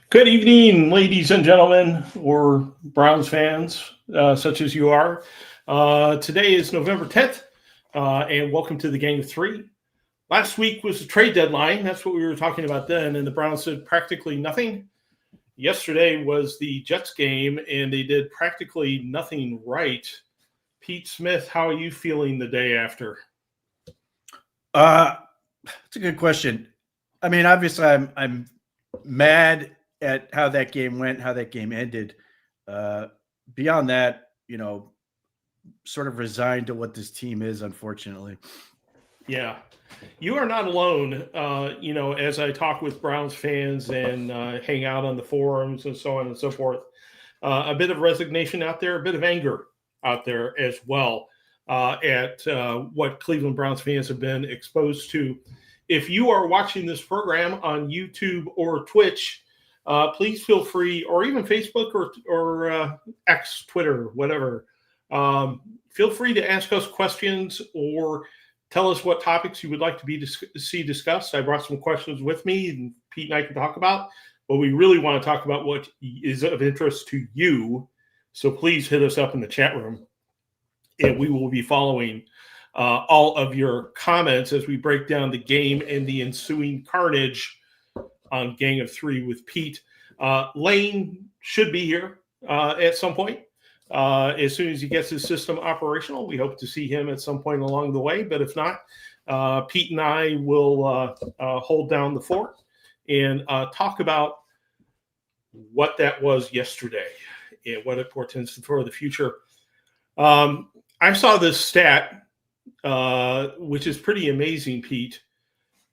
Good evening, ladies and gentlemen, or Browns fans, such as you are. Today is November 10th, and welcome to the Game of Three. Last week was the trade deadline. That's what we were talking about then, and the Browns did practically nothing. Yesterday was the Jets game, and they did practically nothing right. Pete Smith, how are you feeling the day after? It's a good question. I mean, obviously, I'm mad at how that game went, how that game ended. Beyond that, sort of resigned to what this team is, unfortunately. Yeah, you are not alone. As I talk with Browns fans and hang out on the forums and so on and so forth, a bit of resignation out there, a bit of anger out there as well at what Cleveland Browns fans have been exposed to. If you are watching this program on YouTube or Twitch, please feel free, or even Facebook or X, Twitter, whatever. Feel free to ask us questions or tell us what topics you would like to see discussed. I brought some questions with me, and Pete and I can talk about. But we really want to talk about what is of interest to you. So please hit us up in the chat room, and we will be following all of your comments as we break down the game and the ensuing carnage on Gang of Three with Pete. Lane should be here at some point. As soon as he gets his system operational, we hope to see him at some point along the way. But if not, Pete and I will hold down the fort and talk about what that was yesterday and what it portends for the future. I saw this stat, which is pretty amazing, Pete.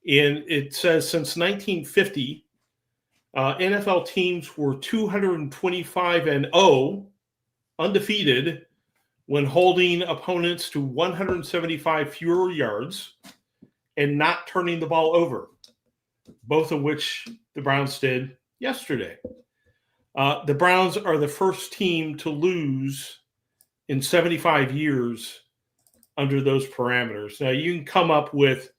And it says since 1950, NFL teams were 225-0, undefeated, when holding opponents to 175 fewer yards and not turning the ball over, both of which the Browns did yesterday. The Browns are the first team to lose in 75 years under those parameters. Now, you can come up with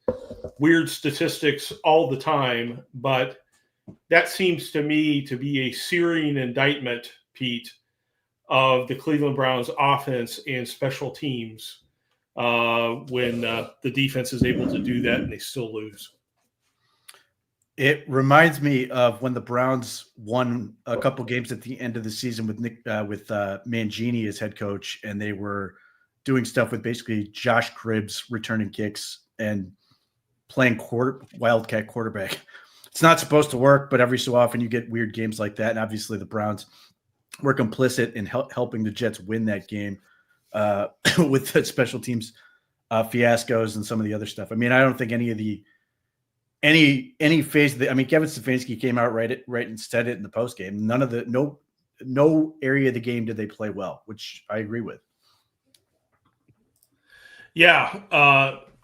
weird statistics all the time, but that seems to me to be a searing indictment, Pete, of the Cleveland Browns offense and special teams when the defense is able to do that and they still lose. It reminds me of when the Browns won a couple games at the end of the season with Mangini as head coach, and they were doing stuff with basically Josh Cribbs returning kicks and playing wildcat quarterback. It's not supposed to work, but every so often you get weird games like that. And obviously the Browns were complicit in helping the Jets win that game with the special teams fiascos and some of the other stuff. I mean, I don't think any phase of the, I mean, Kevin Stefanski came out right and said it in the post game. No area of the game did they play well, which I agree with. Yeah.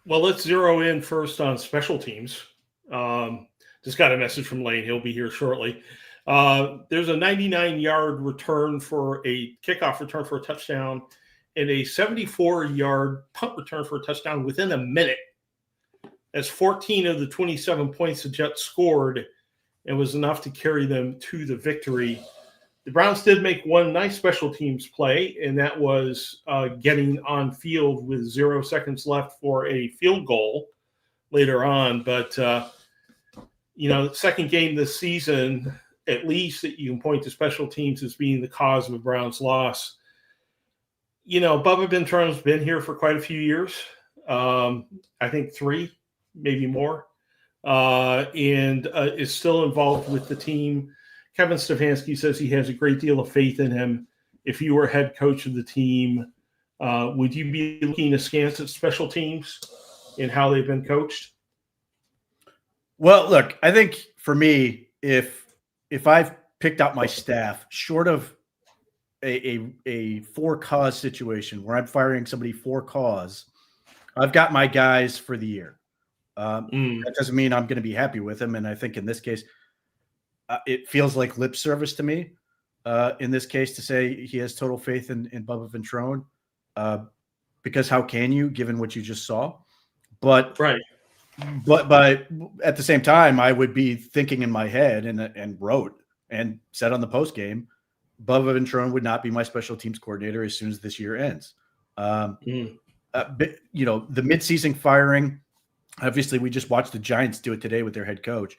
Well, let's zero in first on special teams. Just got a message from Lane. He'll be here shortly. There's a 99-yard return for a kickoff return for a touchdown and a 74-yard punt return for a touchdown within a minute. That's 14 of the 27 points the Jets scored and was enough to carry them to the victory. The Browns did make one nice special teams play, and that was getting on field with 0 seconds left for a field goal later on. But, second game this season, at least that you can point to special teams as being the cause of the Browns' loss. Bubba Bentrone's been here for quite a few years. I think 3, maybe more, and is still involved with the team. Kevin Stefanski says he has a great deal of faith in him. If you were head coach of the team, would you be looking askance at special teams and how they've been coached? Well, look, I think for me, if I've picked out my staff, short of a for-cause situation where I'm firing somebody for cause, I've got my guys for the year. That doesn't mean I'm going to be happy with him. And I think in this case, it feels like lip service to me in this case to say he has total faith in Bubba Ventrone because how can you, given what you just saw? But right. But at the same time, I would be thinking in my head and wrote and said on the post game, Bubba Ventrone would not be my special teams coordinator as soon as this year ends. But, the midseason firing, obviously we just watched the Giants do it today with their head coach.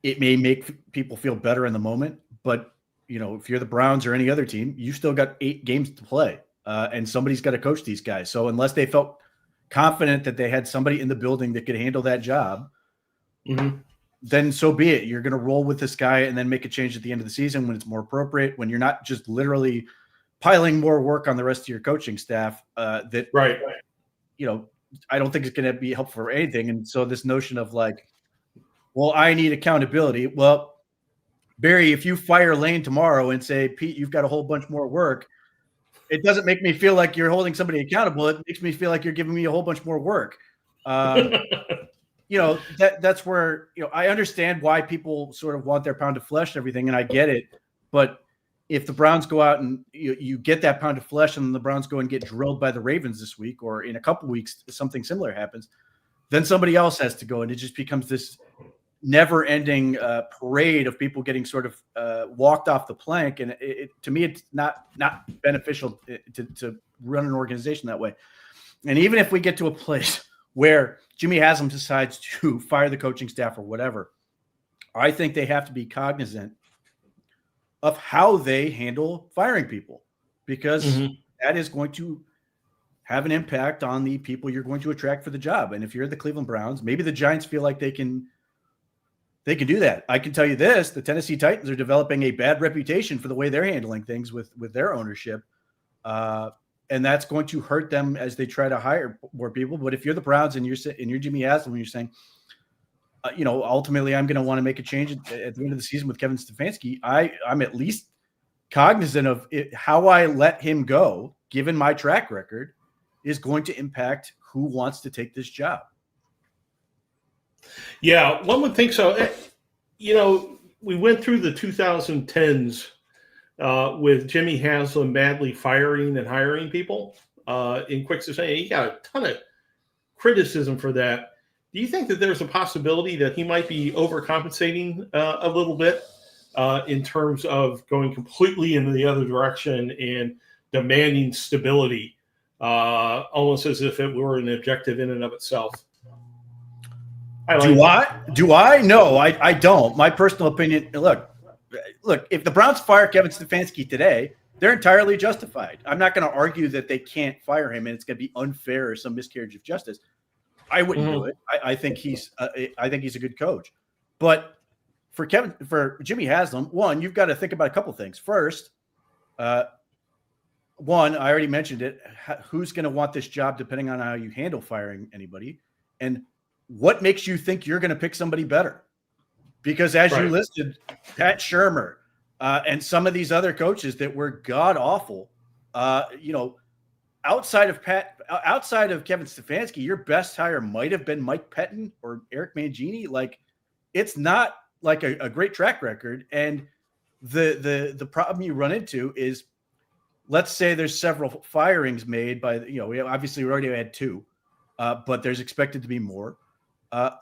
It may make people feel better in the moment, but if you're the Browns or any other team, you still got 8 games to play, and somebody's got to coach these guys. So unless they felt confident that they had somebody in the building that could handle that job, then so be it. You're going to roll with this guy and then make a change at the end of the season when it's more appropriate, when you're not just literally piling more work on the rest of your coaching staff. I don't think it's going to be helpful for anything. And so this notion of like, well, I need accountability. Well, Barry, if you fire Lane tomorrow and say, Pete, you've got a whole bunch more work, it doesn't make me feel like you're holding somebody accountable. It makes me feel like you're giving me a whole bunch more work. That's where, I understand why people sort of want their pound of flesh and everything, and I get it. But if the Browns go out and you get that pound of flesh and the Browns go and get drilled by the Ravens this week, or in a couple weeks, something similar happens, then somebody else has to go. And it just becomes this never ending parade of people getting sort of walked off the plank. And to me, it's not beneficial to run an organization that way. And even if we get to a place where Jimmy Haslam decides to fire the coaching staff or whatever, I think they have to be cognizant of how they handle firing people, because that is going to have an impact on the people you're going to attract for the job. And if you're the Cleveland Browns, maybe the Giants feel like they can do that. I can tell you this, the Tennessee Titans are developing a bad reputation for the way they're handling things with their ownership. And that's going to hurt them as they try to hire more people. But if you're the Browns and you're Jimmy Haslam, and you're saying, ultimately I'm going to want to make a change at the end of the season with Kevin Stefanski, I'm at least cognizant of how I let him go, given my track record, is going to impact who wants to take this job. Yeah, one would think so. We went through the 2010s with Jimmy Haslam madly firing and hiring people in quick succession. He got a ton of criticism for that. Do you think that there's a possibility that he might be overcompensating a little bit in terms of going completely in the other direction and demanding stability, almost as if it were an objective in and of itself? Do I? No, I don't. My personal opinion, look, if the Browns fire Kevin Stefanski today, they're entirely justified. I'm not going to argue that they can't fire him and it's going to be unfair or some miscarriage of justice. I wouldn't do it. I think he's a good coach. But for Jimmy Haslam, one, you've got to think about a couple things. First, one, I already mentioned it. Who's going to want this job depending on how you handle firing anybody? And what makes you think you're going to pick somebody better? Because as you listed, Pat Shurmur and some of these other coaches that were god awful, outside of Kevin Stefanski, your best hire might have been Mike Pettin or Eric Mangini. Like, it's not like a great track record. And the problem you run into is, let's say there's several firings made by, we already had 2, but there's expected to be more.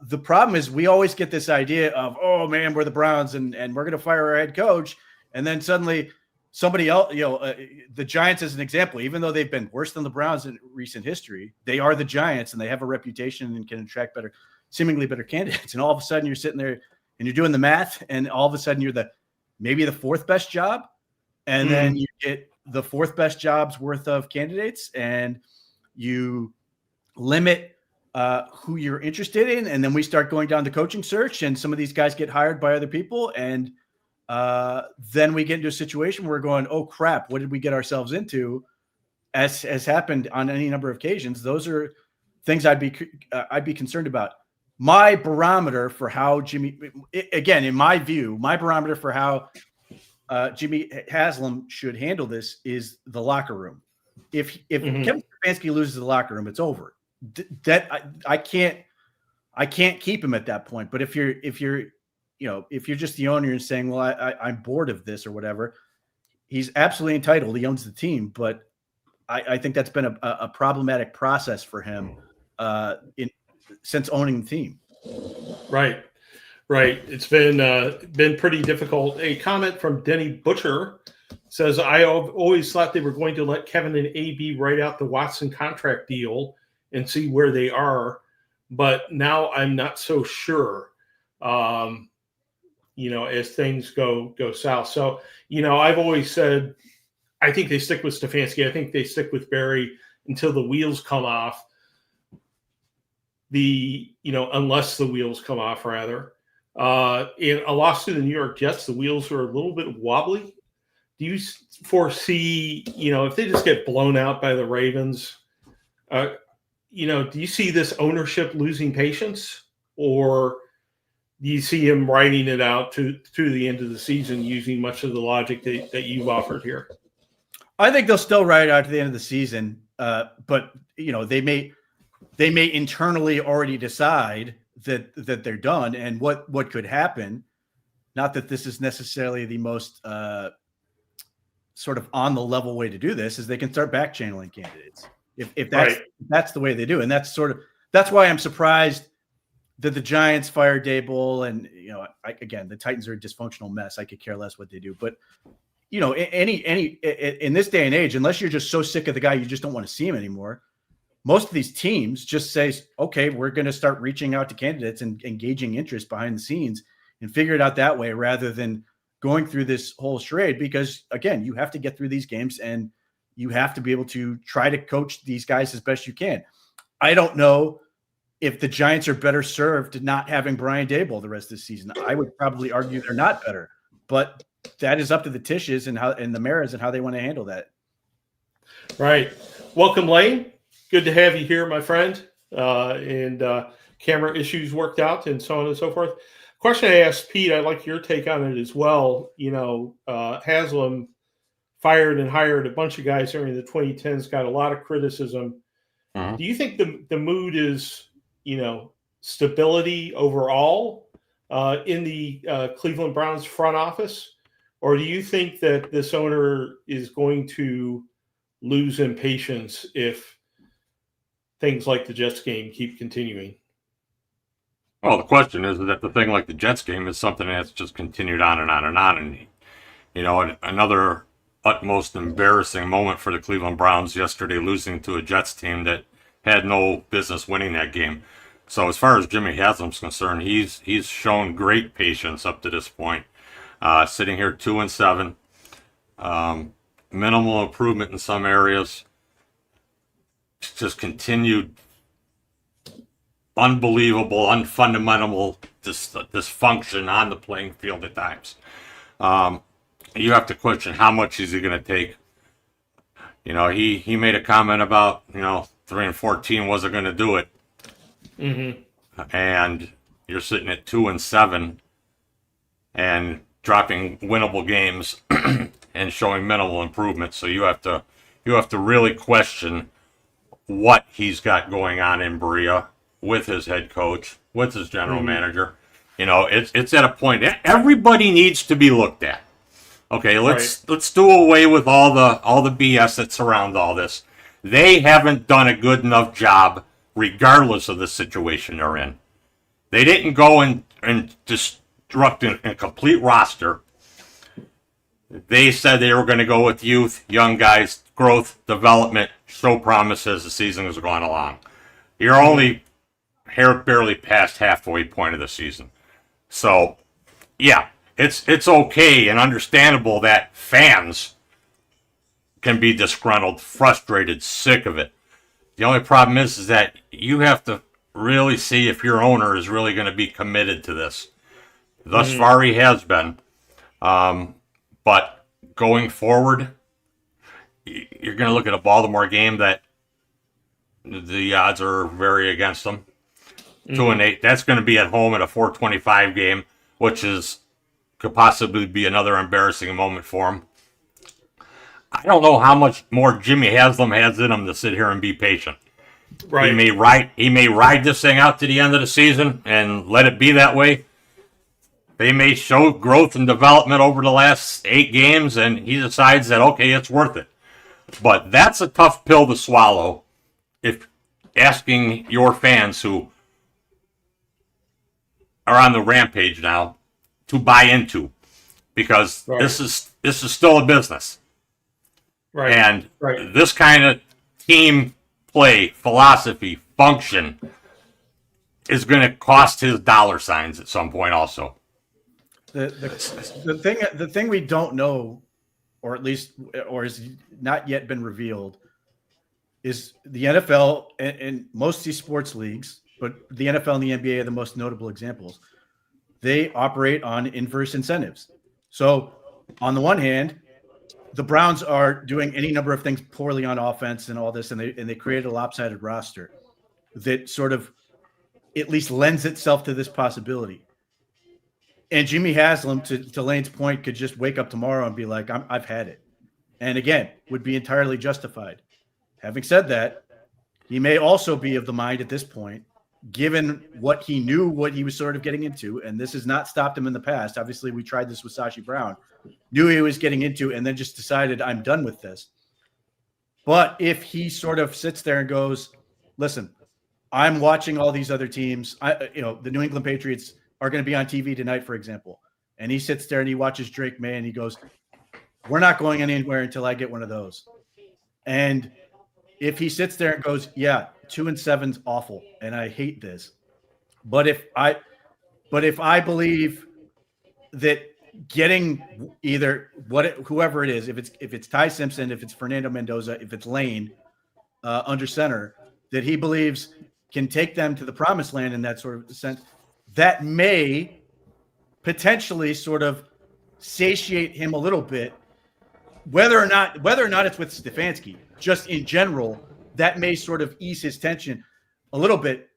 The problem is we always get this idea of, oh man, we're the Browns and we're going to fire our head coach. And then suddenly somebody else, the Giants as an example, even though they've been worse than the Browns in recent history, they are the Giants and they have a reputation and can attract seemingly better candidates. And all of a sudden you're sitting there and you're doing the math and all of a sudden you're maybe the 4th best job. And then you get the 4th best job's worth of candidates and you limit who you're interested in. And then we start going down the coaching search and some of these guys get hired by other people. And then we get into a situation where we're going, oh crap, what did we get ourselves into? As has happened on any number of occasions. Those are things I'd be concerned about. My barometer for how in my view, my barometer for how Jimmy Haslam should handle this is the locker room. If Kevin Stefanski loses the locker room, it's over. I can't keep him at that point. But if you're just the owner and saying, well, I'm bored of this or whatever, he's absolutely entitled. He owns the team, but I think that's been a problematic process for him since owning the team. Right. Right. It's been pretty difficult. A comment from Denny Butcher says, I always thought they were going to let Kevin and AB write out the Watson contract deal and see where they are. But now I'm not so sure, as things go south. So, I've always said, I think they stick with Stefanski. I think they stick with Barry until the wheels come off. Unless the wheels come off, rather. In a loss to the New York Jets, the wheels are a little bit wobbly. Do you foresee, if they just get blown out by the Ravens, do you see this ownership losing patience, or do you see him riding it out through the end of the season using much of the logic that you've offered here? I think they'll still ride it out to the end of the season, but they may internally already decide that they're done, and what could happen. Not that this is necessarily the most sort of on the level way to do this, is they can start back channeling candidates if that's the way they do, and that's why I'm surprised that the Giants fired Daboll, and again, the Titans are a dysfunctional mess. I could care less what they do, but any in this day and age, unless you're just so sick of the guy you just don't want to see him anymore, most of these teams just say, okay, we're going to start reaching out to candidates and engaging interest behind the scenes and figure it out that way, rather than going through this whole charade. Because again, you have to get through these games and you have to be able to try to coach these guys as best you can. I don't know if the Giants are better served not having Brian Daboll the rest of the season. I would probably argue they're not better, but that is up to the Tisches and the Maras and how they want to handle that. Right. Welcome, Lane. Good to have you here, my friend. And camera issues worked out and so on and so forth. Question I asked Pete, I'd like your take on it as well. Haslam fired and hired a bunch of guys during the 2010s, got a lot of criticism. Uh-huh. Do you think the mood is, stability overall in the Cleveland Browns front office? Or do you think that this owner is going to lose impatience if things like the Jets game keep continuing? Well, the question is that the thing like the Jets game is something that's just continued on and on and on. And, another utmost embarrassing moment for the Cleveland Browns yesterday, losing to a Jets team that had no business winning that game. So as far as Jimmy Haslam's concerned, he's shown great patience up to this point. Sitting here 2-7, minimal improvement in some areas, just continued unbelievable, unfundamental dysfunction on the playing field at times. You have to question how much is he going to take. He made a comment about 3-14 wasn't going to do it, and you're sitting at 2-7 and dropping winnable games and showing minimal improvement. So you have to really question what he's got going on in Berea with his head coach, with his general manager. It's at a point everybody needs to be looked at. Okay, let's do away with all the BS that surrounds all this. They haven't done a good enough job, regardless of the situation they're in. They didn't go and construct a complete roster. They said they were going to go with youth, young guys, growth, development, show promise as the season has gone along. You're only barely past halfway point of the season. So, yeah, it's okay and understandable that fans can be disgruntled, frustrated, sick of it. The only problem is that you have to really see if your owner is really going to be committed to this. Thus far, he has been. But going forward, you're going to look at a Baltimore game that the odds are very against them. 2-8. That's going to be at home at a 425 game, which could possibly be another embarrassing moment for him. I don't know how much more Jimmy Haslam has in him to sit here and be patient. Right. He may ride this thing out to the end of the season and let it be that way. They may show growth and development over the last 8 games, and he decides that, okay, it's worth it. But that's a tough pill to swallow if asking your fans who are on the rampage now to buy into, because Right. this is still a business. Right. And Right. this kind of team play, philosophy, function is going to cost his dollar signs at some point also. The thing we don't know, or at least or has not yet been revealed, is the NFL and most of these sports leagues, but the NFL and the NBA are the most notable examples. They operate on inverse incentives. So on the one hand, the Browns are doing any number of things poorly on offense and all this, and they created a lopsided roster that sort of at least lends itself to this possibility. And Jimmy Haslam, to Lane's point, could just wake up tomorrow and be like, I've had it. And again, would be entirely justified. Having said that, he may also be of the mind at this point, given what he knew, what he was sort of getting into, and this has not stopped him in the past. Obviously, we tried this with Sashi Brown, knew he was getting into, and then just decided, I'm done with this. But if he sort of sits there and goes, listen, I'm watching all these other teams, the New England Patriots are going to be on TV tonight, for example, and he sits there and he watches Drake May and he goes, we're not going anywhere until I get one of those. And if he sits there and goes, yeah, 2-7's awful, and I hate this, but if I believe that getting either whoever it is, if it's Ty Simpson, if it's Fernando Mendoza, if it's Lane under center, that he believes can take them to the promised land in that sort of sense, that may potentially sort of satiate him a little bit. Whether or not it's with Stefanski, just in general, that may sort of ease his tension a little bit,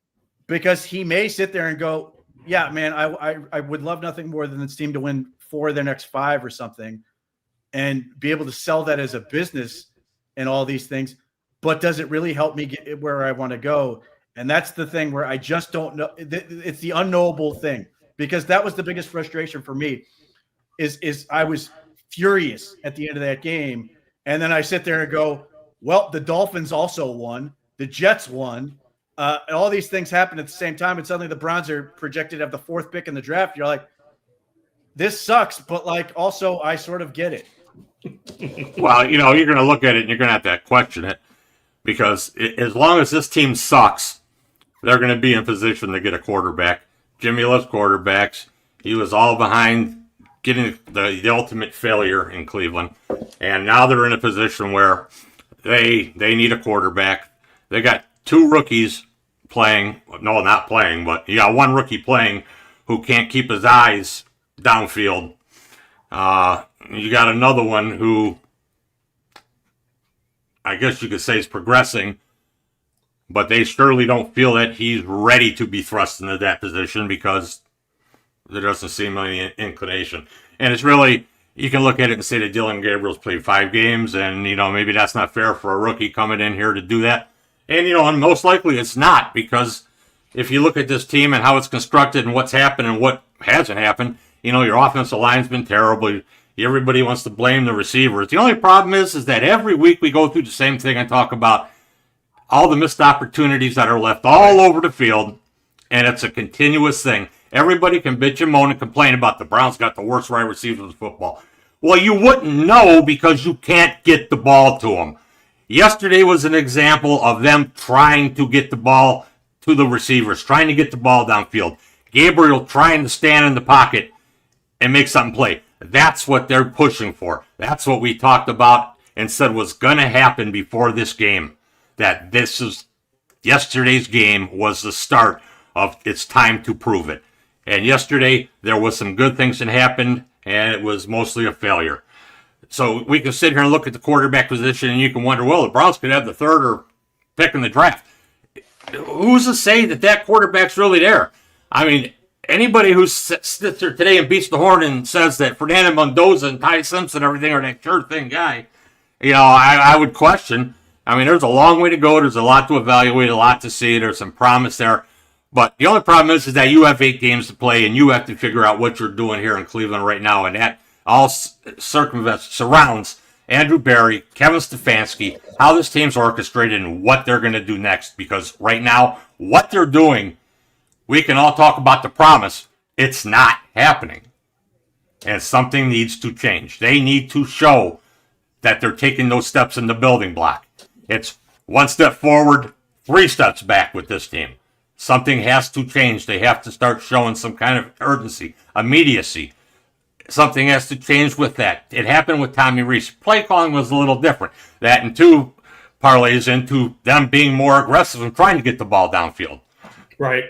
because he may sit there and go, yeah, man, I would love nothing more than this team to win 4 of their next 5 or something and be able to sell that as a business and all these things. But does it really help me get where I want to go? And that's the thing where I just don't know. It's the unknowable thing, because that was the biggest frustration for me is I was furious at the end of that game. And then I sit there and go, well, the Dolphins also won. The Jets won. And all these things happen at the same time. And suddenly the Browns are projected to have the 4th pick in the draft. You're like, this sucks. But also I sort of get it. Well, you're going to look at it and you're going to have to question it, because as long as this team sucks, they're going to be in position to get a quarterback. Jimmy loves quarterbacks. He was all behind getting the ultimate failure in Cleveland. And now they're in a position where they need a quarterback. They got 2 rookies playing. No, not playing, but you got 1 rookie playing who can't keep his eyes downfield. You got another one who I guess you could say is progressing, but they surely don't feel that he's ready to be thrust into that position, because there doesn't seem any inclination. And it's really, you can look at it and say that Dylan Gabriel's played 5 games, and, maybe that's not fair for a rookie coming in here to do that. And, and most likely it's not, because if you look at this team and how it's constructed and what's happened and what hasn't happened, your offensive line's been terrible. Everybody wants to blame the receivers. The only problem is that every week we go through the same thing and talk about all the missed opportunities that are left all over the field, and it's a continuous thing. Everybody can bitch and moan and complain about the Browns got the worst wide receivers in football. Well, you wouldn't know because you can't get the ball to them. Yesterday was an example of them trying to get the ball to the receivers, trying to get the ball downfield. Gabriel trying to stand in the pocket and make something play. That's what they're pushing for. That's what we talked about and said was going to happen before this game. That yesterday's game was the start of it's time to prove it. And yesterday, there was some good things that happened, and it was mostly a failure. So we can sit here and look at the quarterback position, and you can wonder, well, the Browns could have the 3rd or pick in the draft. Who's to say that quarterback's really there? I mean, anybody who sits there today and beats the horn and says that Fernando Mendoza and Ty Simpson and everything are that sure thing guy, I would question. I mean, there's a long way to go. There's a lot to evaluate, a lot to see. There's some promise there. But the only problem is that you have 8 games to play, and you have to figure out what you're doing here in Cleveland right now. And that all surrounds Andrew Berry, Kevin Stefanski, how this team's orchestrated, and what they're going to do next. Because right now, what they're doing, we can all talk about the promise, It's not happening. And something needs to change. They need to show that they're taking those steps in the building block. It's one step forward, 3 steps back with this team. Something has to change. They have to start showing some kind of urgency, immediacy. Something has to change with that. It happened with Tommy Rees. Play calling was a little different. That and 2 parlays into them being more aggressive and trying to get the ball downfield. Right.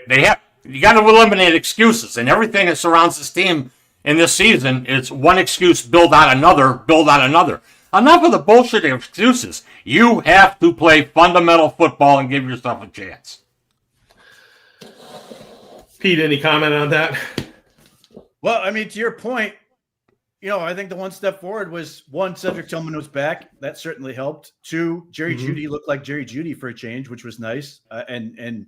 You got to eliminate excuses, and everything that surrounds this team in this season is one excuse, build out another, build out another. Enough of the bullshit excuses. You have to play fundamental football and give yourself a chance. Pete, any comment on that? Well, I mean, to your point, I think the one step forward was 1, Cedric Tillman was back. That certainly helped. 2, Jerry Jeudy looked like Jerry Jeudy for a change, which was nice. And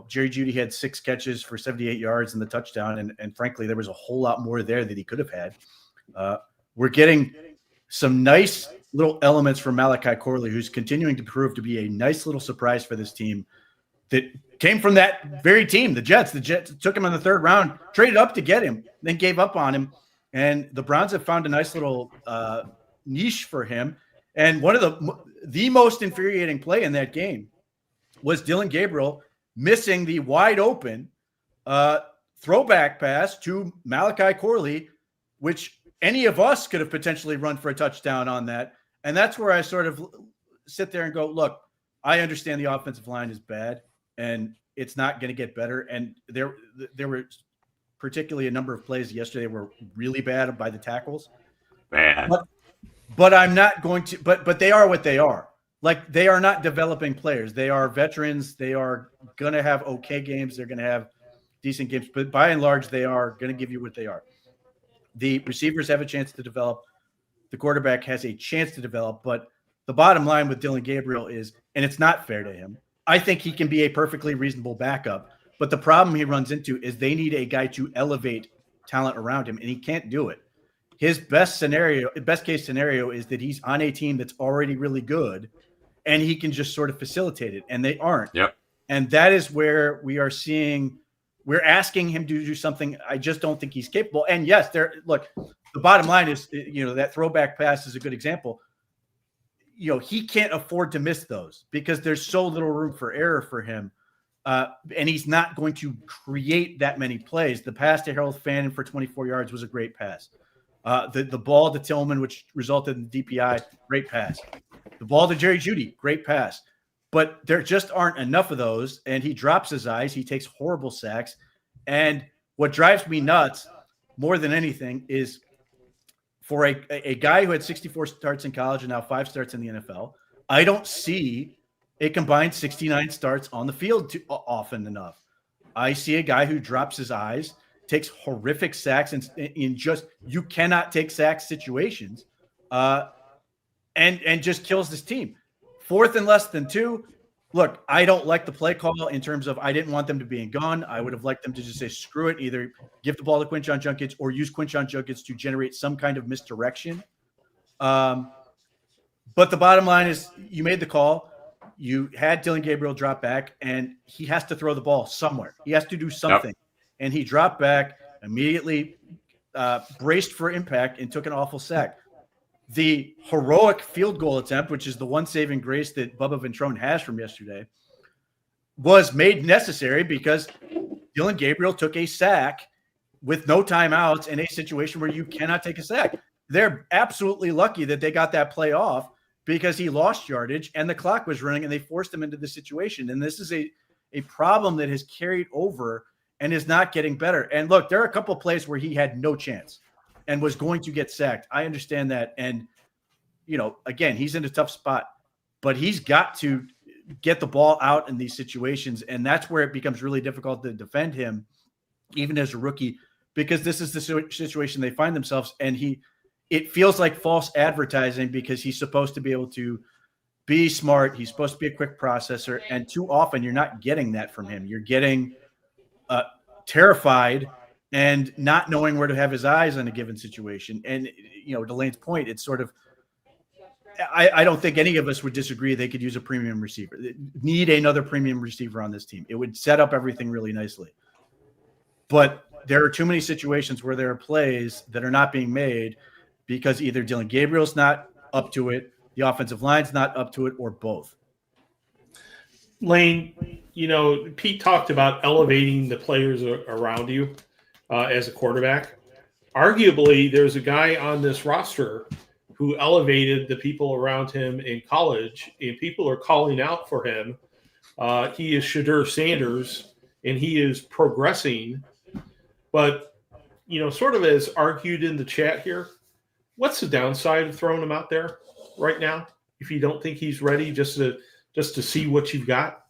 Jerry Jeudy had 6 catches for 78 yards and the touchdown. And frankly, there was a whole lot more there that he could have had. We're getting some nice little elements from Malachi Corley, who's continuing to prove to be a nice little surprise for this team that came from that very team, the Jets. The Jets took him in the 3rd round, traded up to get him, then gave up on him. And the Browns have found a nice little niche for him. And one of the most infuriating play in that game was Dylan Gabriel missing the wide open throwback pass to Malachi Corley, which any of us could have potentially run for a touchdown on that. And that's where I sort of sit there and go, look, I understand the offensive line is bad and it's not going to get better. And there were particularly a number of plays yesterday were really bad by the tackles. Bad. But I'm not going to, but they are what they are. Like, they are not developing players. They are veterans. They are going to have okay games. They're going to have decent games, but by and large, they are going to give you what they are. The receivers have a chance to develop. The quarterback has a chance to develop, but the bottom line with Dylan Gabriel is, and it's not fair to him, I think he can be a perfectly reasonable backup, but the problem he runs into is they need a guy to elevate talent around him, and he can't do it. His best case scenario is that he's on a team that's already really good, and he can just sort of facilitate it, and they aren't. Yep. And that is where we're asking him to do something I just don't think he's capable. And yes, look, the bottom line is, that throwback pass is a good example. He can't afford to miss those because there's so little room for error for him. And he's not going to create that many plays. The pass to Harold Fannin for 24 yards was a great pass. The ball to Tillman, which resulted in DPI, great pass. The ball to Jerry Jeudy, great pass. But there just aren't enough of those, and he drops his eyes. He takes horrible sacks. And what drives me nuts more than anything is for a guy who had 64 starts in college and now 5 starts in the NFL, I don't see a combined 69 starts on the field often enough. I see a guy who drops his eyes, takes horrific sacks in just you cannot take sack situations, and just kills this team. 4th and less than 2. Look, I don't like the play call in terms of I didn't want them to be in gun. I would have liked them to just say, screw it, either give the ball to Quinshon Judkins or use Quinshon Judkins to generate some kind of misdirection. But the bottom line is you made the call. You had Dylan Gabriel drop back, and he has to throw the ball somewhere. He has to do something. Yep. And he dropped back, immediately braced for impact, and took an awful sack. The heroic field goal attempt, which is the one saving grace that Bubba Ventrone has from yesterday, was made necessary because Dylan Gabriel took a sack with no timeouts in a situation where you cannot take a sack. They're absolutely lucky that they got that play off because he lost yardage and the clock was running and they forced him into the situation. And this is a problem that has carried over and is not getting better. And look, there are a couple of plays where he had no chance and was going to get sacked. I understand that. And, again, he's in a tough spot, but he's got to get the ball out in these situations. And that's where it becomes really difficult to defend him, even as a rookie, because this is the situation they find themselves. And it feels like false advertising because he's supposed to be able to be smart. He's supposed to be a quick processor. And too often you're not getting that from him. You're getting terrified and not knowing where to have his eyes in a given situation. And, to Lane's point, it's sort of, I don't think any of us would disagree they could use a premium receiver. They need another premium receiver on this team. It would set up everything really nicely. But there are too many situations where there are plays that are not being made because either Dylan Gabriel's not up to it, the offensive line's not up to it, or both. Lane, Pete talked about elevating the players around you as a quarterback. Arguably, there's a guy on this roster who elevated the people around him in college, and people are calling out for him. He is Shadur Sanders, and he is progressing. But, sort of as argued in the chat here, what's the downside of throwing him out there right now if you don't think he's ready just to see what you've got?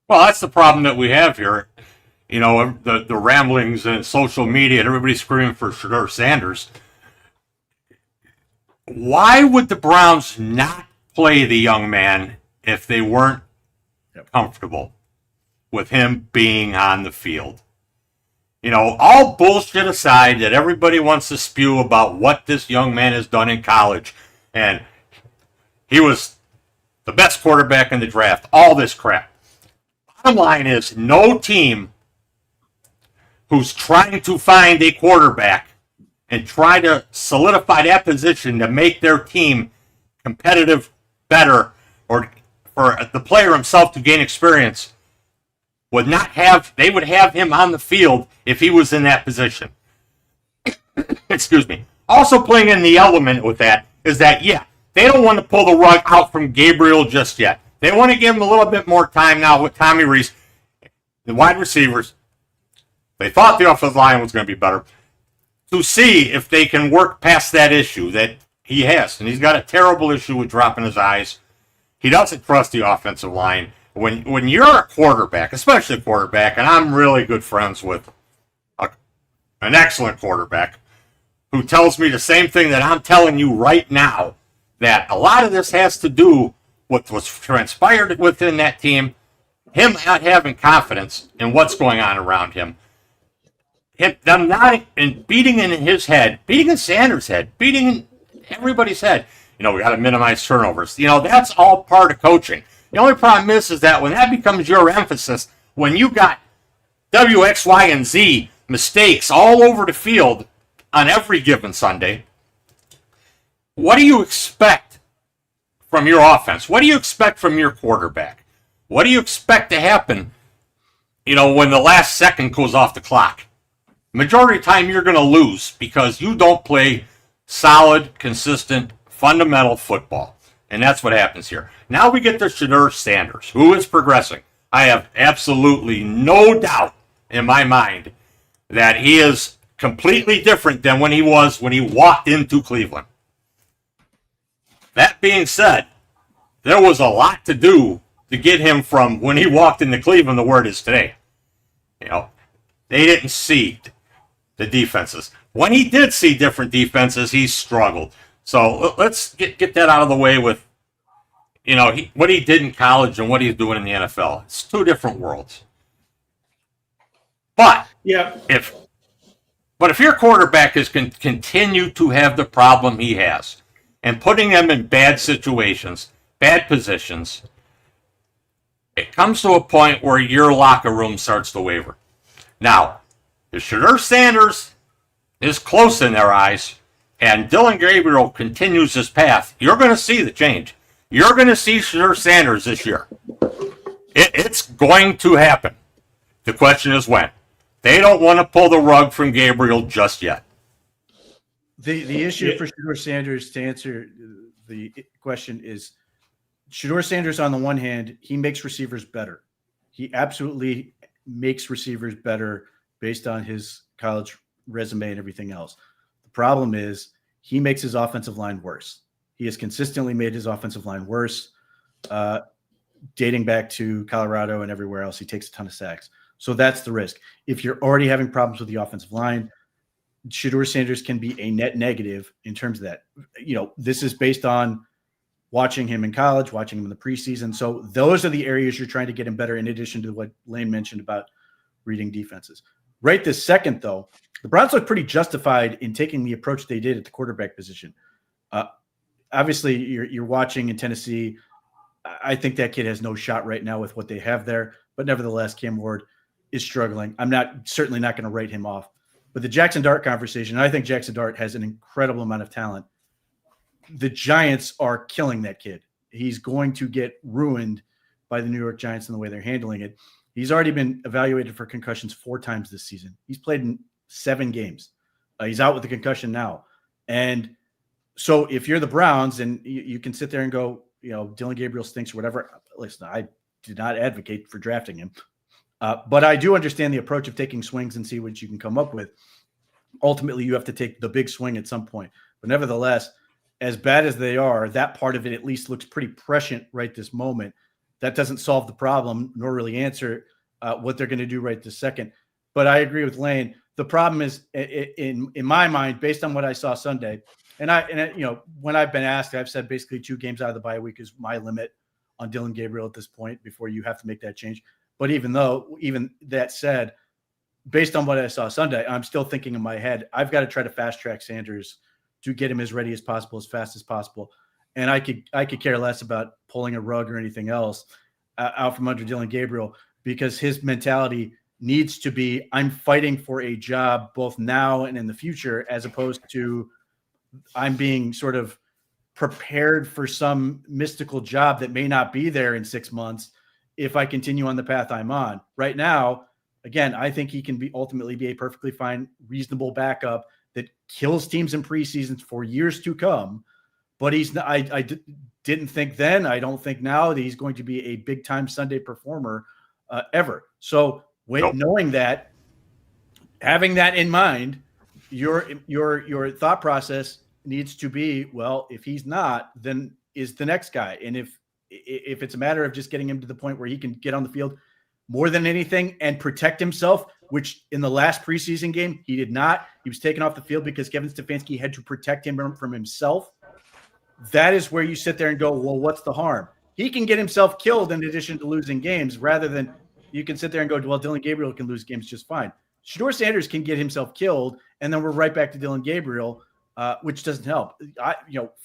Well, that's the problem that we have here. The ramblings and social media and everybody screaming for Shadur Sanders. Why would the Browns not play the young man if they weren't comfortable with him being on the field? All bullshit aside that everybody wants to spew about what this young man has done in college, and he was the best quarterback in the draft, all this crap. Bottom line is, no team who's trying to find a quarterback and try to solidify that position to make their team competitive better, or for the player himself to gain experience, would have him on the field if he was in that position. Excuse me. Also playing in the element with that is that, they don't want to pull the rug out from Gabriel just yet. They want to give him a little bit more time now with Tommy Reese, the wide receivers. They thought the offensive line was going to be better, to see if they can work past that issue that he has. And he's got a terrible issue with dropping his eyes. He doesn't trust the offensive line. When you're a quarterback, especially a quarterback, and I'm really good friends with an excellent quarterback who tells me the same thing that I'm telling you right now, that a lot of this has to do with what's transpired within that team, him not having confidence in what's going on around him, them not beating in his head, beating in Sanders' head, beating in everybody's head. We got to minimize turnovers. That's all part of coaching. The only problem is that when that becomes your emphasis, when you got W, X, Y, and Z mistakes all over the field on every given Sunday, what do you expect from your offense? What do you expect from your quarterback? What do you expect to happen, when the last second goes off the clock? Majority of the time, you're going to lose because you don't play solid, consistent, fundamental football. And that's what happens here. Now we get to Shadur Sanders, who is progressing. I have absolutely no doubt in my mind that he is completely different than when he walked into Cleveland. That being said, there was a lot to do to get him from when he walked into Cleveland to where it is today. They didn't see the defenses. When he did see different defenses, he struggled. So let's get that out of the way with, what he did in college and what he's doing in the NFL. It's two different worlds. But if your quarterback is continue to have the problem he has, and putting them in bad situations, bad positions, it comes to a point where your locker room starts to waver. Now, if Shadur Sanders is close in their eyes, and Dylan Gabriel continues his path, you're going to see the change. You're going to see Shadur Sanders this year. It's going to happen. The question is when. They don't want to pull the rug from Gabriel just yet. The issue for Shadur Sanders, to answer the question, is Shadur Sanders, on the one hand, he makes receivers better. He absolutely makes receivers better based on his college resume and everything else. The problem is he makes his offensive line worse. He has consistently made his offensive line worse, dating back to Colorado and everywhere else. He takes a ton of sacks. So that's the risk. If you're already having problems with the offensive line, Shadur Sanders can be a net negative in terms of that. This is based on watching him in college, watching him in the preseason. So those are the areas you're trying to get him better, in addition to what Lane mentioned about reading defenses. Right this second, though, the Browns look pretty justified in taking the approach they did at the quarterback position. Obviously, you're watching in Tennessee. I think that kid has no shot right now with what they have there. But nevertheless, Cam Ward is struggling. I'm certainly not going to write him off. But the Jackson Dart conversation, I think Jackson Dart has an incredible amount of talent. The Giants are killing that kid. He's going to get ruined by the New York Giants and the way they're handling it. He's already been evaluated for concussions 4 times this season. He's played in 7 games. He's out with a concussion now. And so if you're the Browns and you can sit there and go, Dylan Gabriel stinks or whatever. Listen, I did not advocate for drafting him. But I do understand the approach of taking swings and see what you can come up with. Ultimately, you have to take the big swing at some point. But nevertheless, as bad as they are, that part of it at least looks pretty prescient right this moment. That doesn't solve the problem, nor really answer what they're going to do right this second. But I agree with Lane. The problem is, in my mind, based on what I saw Sunday, and when I've been asked, I've said basically 2 games out of the bye week is my limit on Dylan Gabriel at this point before you have to make that change. But even that said, based on what I saw Sunday, I'm still thinking in my head, I've got to try to fast track Sanders to get him as ready as possible, as fast as possible. And I could care less about pulling a rug or anything else out from under Dylan Gabriel, because his mentality needs to be, I'm fighting for a job both now and in the future, as opposed to I'm being sort of prepared for some mystical job that may not be there in 6 months if I continue on the path I'm on. Right now, again, I think he can ultimately be a perfectly fine, reasonable backup that kills teams in preseasons for years to come. But he's not, I didn't think then, I don't think now that he's going to be a big time Sunday performer ever. So knowing that, having that in mind, your thought process needs to be, well, if he's not, then is the next guy. And if it's a matter of just getting him to the point where he can get on the field more than anything and protect himself, which in the last preseason game, he did not. He was taken off the field because Kevin Stefanski had to protect him from himself. That is where you sit there and go, well, what's the harm? He can get himself killed in addition to losing games, rather than you can sit there and go, well, Dylan Gabriel can lose games just fine. Shadur Sanders can get himself killed, and then we're right back to Dylan Gabriel, which doesn't help.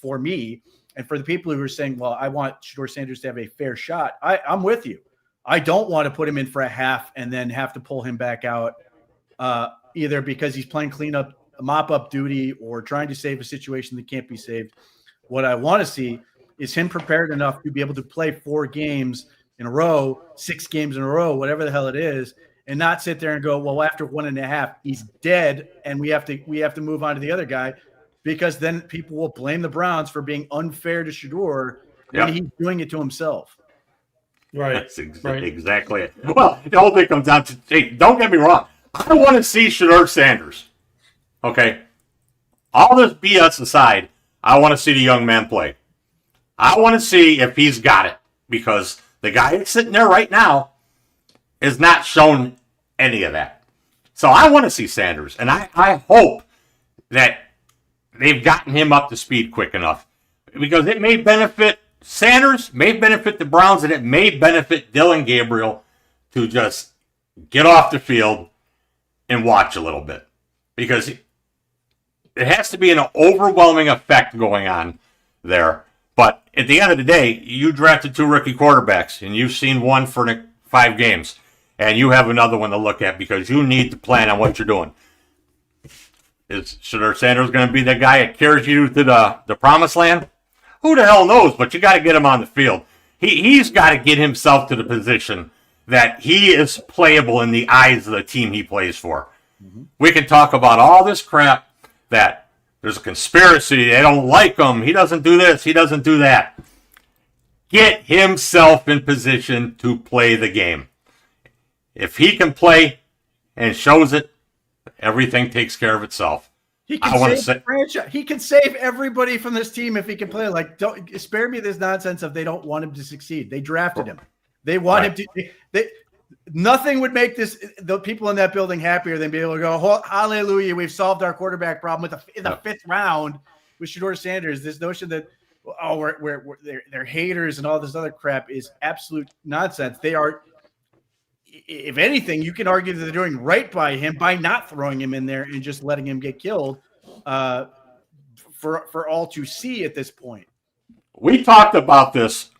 For me, and for the people who are saying, well, I want Shadur Sanders to have a fair shot, I'm with you. I don't want to put him in for a half and then have to pull him back out either because he's playing cleanup, mop-up duty, or trying to save a situation that can't be saved. What I want to see is him prepared enough to be able to play 4 games in a row, 6 games in a row, whatever the hell it is, and not sit there and go, well, after 1.5, he's dead, and we have to move on to the other guy, because then people will blame the Browns for being unfair to Shadur when he's doing it to himself. Right. That's exactly it. Well, the whole thing comes down to, hey, don't get me wrong. I want to see Shadur Sanders. Okay? All this BS aside, I want to see the young man play. I want to see if he's got it, because the guy that's sitting there right now is not shown any of that. So I want to see Sanders, and I hope that they've gotten him up to speed quick enough, because it may benefit Sanders, may benefit the Browns, and it may benefit Dylan Gabriel to just get off the field and watch a little bit, because it has to be an overwhelming effect going on there. But at the end of the day, you drafted 2 rookie quarterbacks, and you've seen one for 5 games, and you have another one to look at, because you need to plan on what you're doing. Is Shadur Sanders going to be the guy that carries you to the promised land? Who the hell knows? But you got to get him on the field. He's got to get himself to the position that he is playable in the eyes of the team he plays for. Mm-hmm. We can talk about all this crap that there's a conspiracy, they don't like him, he doesn't do this, he doesn't do that. Get himself in position to play the game. If he can play and shows it, everything takes care of itself. He can save everybody from this team if he can play. Like, don't spare me this nonsense of they don't want him to succeed. They drafted him. They want him to. Nothing would make the people in that building happier than be able to go, hallelujah, we've solved our quarterback problem in the 5th round with Shadur Sanders. This notion that they're haters and all this other crap is absolute nonsense. They are. If anything, you can argue that they're doing right by him by not throwing him in there and just letting him get killed for all to see at this point. We talked about this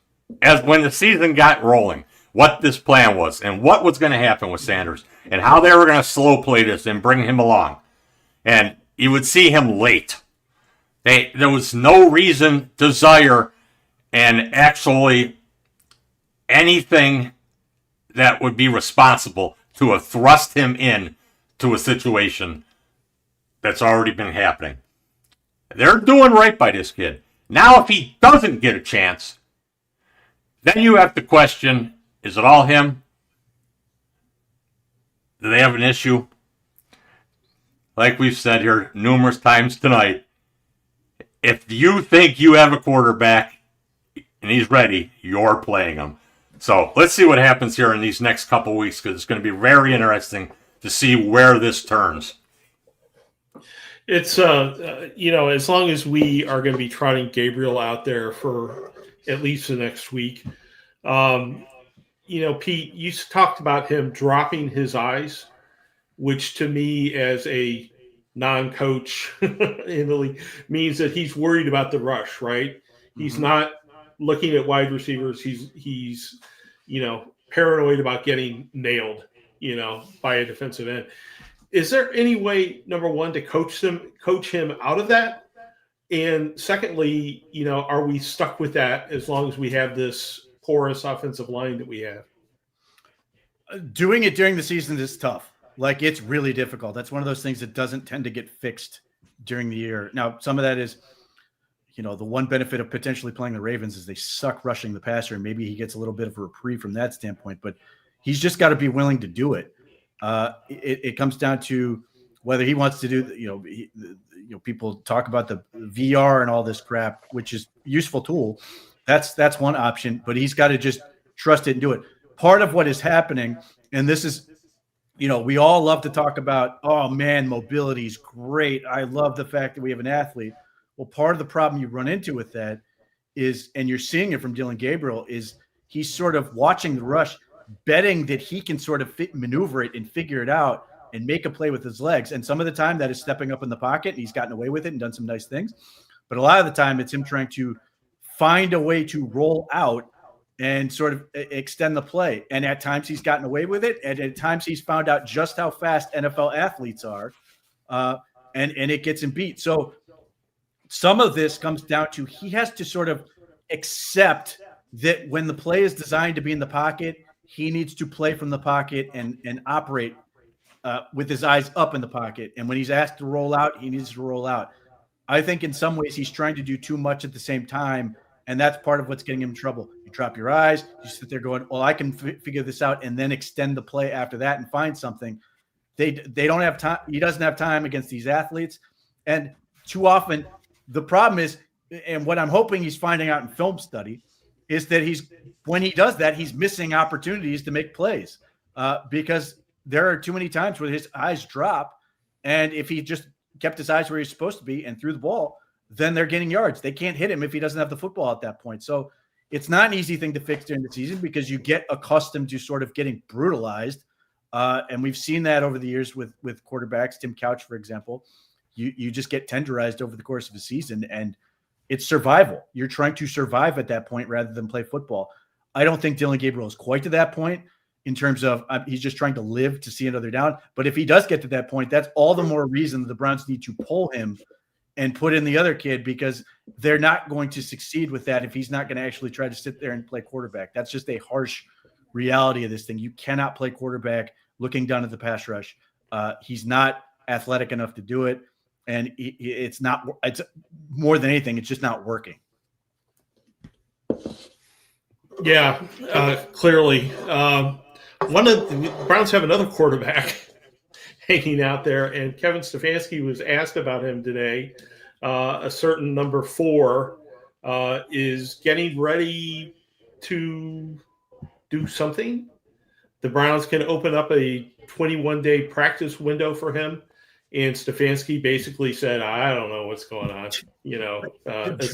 as when the season got rolling, what this plan was and what was going to happen with Sanders and how they were going to slow play this and bring him along. and you would see him late. There was no reason, desire, and actually anything that would be responsible to have thrust him in to a situation that's already been happening. They're doing right by this kid. Now, if he doesn't get a chance, then you have to question, is it all him? Do they have an issue? Like we've said here numerous times tonight, if you think you have a quarterback and he's ready, you're playing him. So let's see what happens here in these next couple weeks, because it's going to be very interesting to see where this turns. It's as long as we are going to be trotting Gabriel out there for at least the next week. Pete, you talked about him dropping his eyes, which to me, as a non-coach in the league, means that he's worried about the rush, right? He's not looking at wide receivers. He's paranoid about getting nailed, by a defensive end. Is there any way, number one, to coach him out of that? And secondly, are we stuck with that as long as we have this porous offensive line that we have? Doing it during the season is tough. Like, it's really difficult. That's one of those things that doesn't tend to get fixed during the year. Now, some of that is, the one benefit of potentially playing the Ravens is they suck rushing the passer, and maybe he gets a little bit of a reprieve from that standpoint, but he's just got to be willing to do it. It comes down to whether he wants to do, people talk about the VR and all this crap, which is a useful tool. That's one option, but he's got to just trust it and do it. Part of what is happening, and this is, we all love to talk about, oh man, mobility is great. I love the fact that we have an athlete. Well, part of the problem you run into with that is, and you're seeing it from Dillon Gabriel, is he's sort of watching the rush, betting that he can sort of maneuver it and figure it out and make a play with his legs. And some of the time that is stepping up in the pocket, and he's gotten away with it and done some nice things. But a lot of the time it's him trying to find a way to roll out and sort of extend the play. And at times he's gotten away with it. And at times he's found out just how fast NFL athletes are. And it gets him beat. So some of this comes down to he has to sort of accept that when the play is designed to be in the pocket, he needs to play from the pocket and operate with his eyes up in the pocket. And when he's asked to roll out, he needs to roll out. I think in some ways he's trying to do too much at the same time, and that's part of what's getting him in trouble. You drop your eyes, you sit there going, well, I can figure this out, and then extend the play after that and find something. They don't have time. He doesn't have time against these athletes. And too often the problem is, and what I'm hoping he's finding out in film study, is that when he does that, he's missing opportunities to make plays because there are too many times where his eyes drop. And if he just kept his eyes where he's supposed to be and threw the ball, then they're getting yards. They can't hit him if he doesn't have the football at that point. So it's not an easy thing to fix during the season because you get accustomed to sort of getting brutalized. And we've seen that over the years with quarterbacks. Tim Couch, for example, you just get tenderized over the course of a season, and it's survival. You're trying to survive at that point rather than play football. I don't think Dillon Gabriel is quite to that point in terms of he's just trying to live to see another down. But if he does get to that point, that's all the more reason that the Browns need to pull him and put in the other kid, because they're not going to succeed with that if he's not going to actually try to sit there and play quarterback. That's just a harsh reality of this thing. You cannot play quarterback looking down at the pass rush. He's not athletic enough to do it. And it's more than anything, it's just not working. Yeah, clearly. One of the Browns have another quarterback hanging out there, and Kevin Stefanski was asked about him today. A certain number 4 is getting ready to do something. The Browns can open up a 21-day practice window for him. And Stefanski basically said, I don't know what's going on,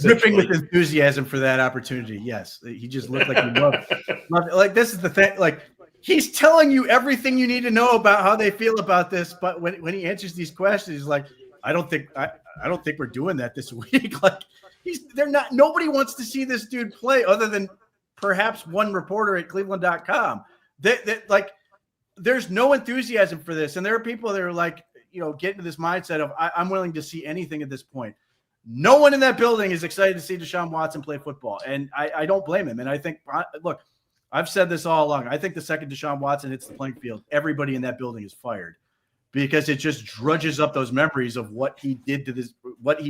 dripping with enthusiasm for that opportunity. Yes. He just looked like he loved it. Like, this is the thing. Like, he's telling you everything you need to know about how they feel about this. But when he answers these questions, he's like, I don't think we're doing that this week. Like, nobody wants to see this dude play other than perhaps one reporter at Cleveland.com. There's no enthusiasm for this. And there are people that are like, get into this mindset of I'm willing to see anything at this point. No one in that building is excited to see Deshaun Watson play football, and I don't blame him. And I think, look, I've said this all along. I think the second Deshaun Watson hits the playing field, everybody in that building is fired because it just drudges up those memories of what he did to this, what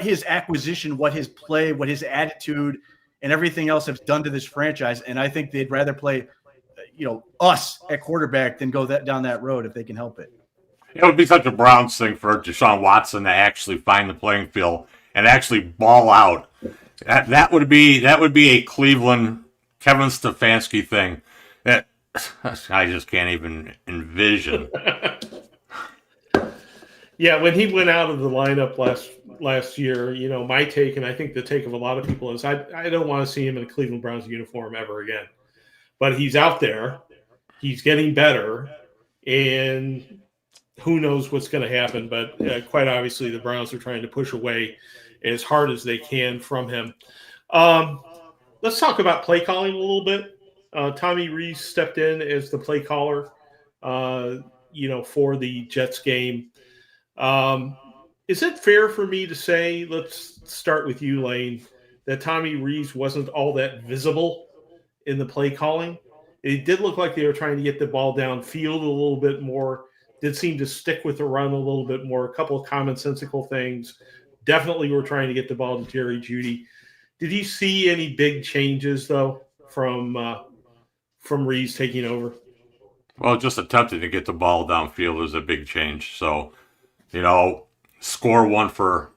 his acquisition, what his play, what his attitude, and everything else has done to this franchise. And I think they'd rather play, us at quarterback than go down that road if they can help it. It would be such a Browns thing for Deshaun Watson to actually find the playing field and actually ball out. That would be a Cleveland Kevin Stefanski thing that I just can't even envision. Yeah, when he went out of the lineup last year, my take, and I think the take of a lot of people is I don't want to see him in a Cleveland Browns uniform ever again. But he's out there, he's getting better, and who knows what's going to happen. But quite obviously, the Browns are trying to push away as hard as they can from him. Let's talk about play calling a little bit. Tommy Rees stepped in as the play caller, for the Jets game. Is it fair for me to say, let's start with you, Lane, that Tommy Rees wasn't all that visible in the play calling? It did look like they were trying to get the ball downfield a little bit more. Did seem to stick with the run a little bit more. A couple of commonsensical things. Definitely were trying to get the ball to Jerry Jeudy. Did you see any big changes, though, from Rees taking over? Well, just attempting to get the ball downfield was a big change. So, score one for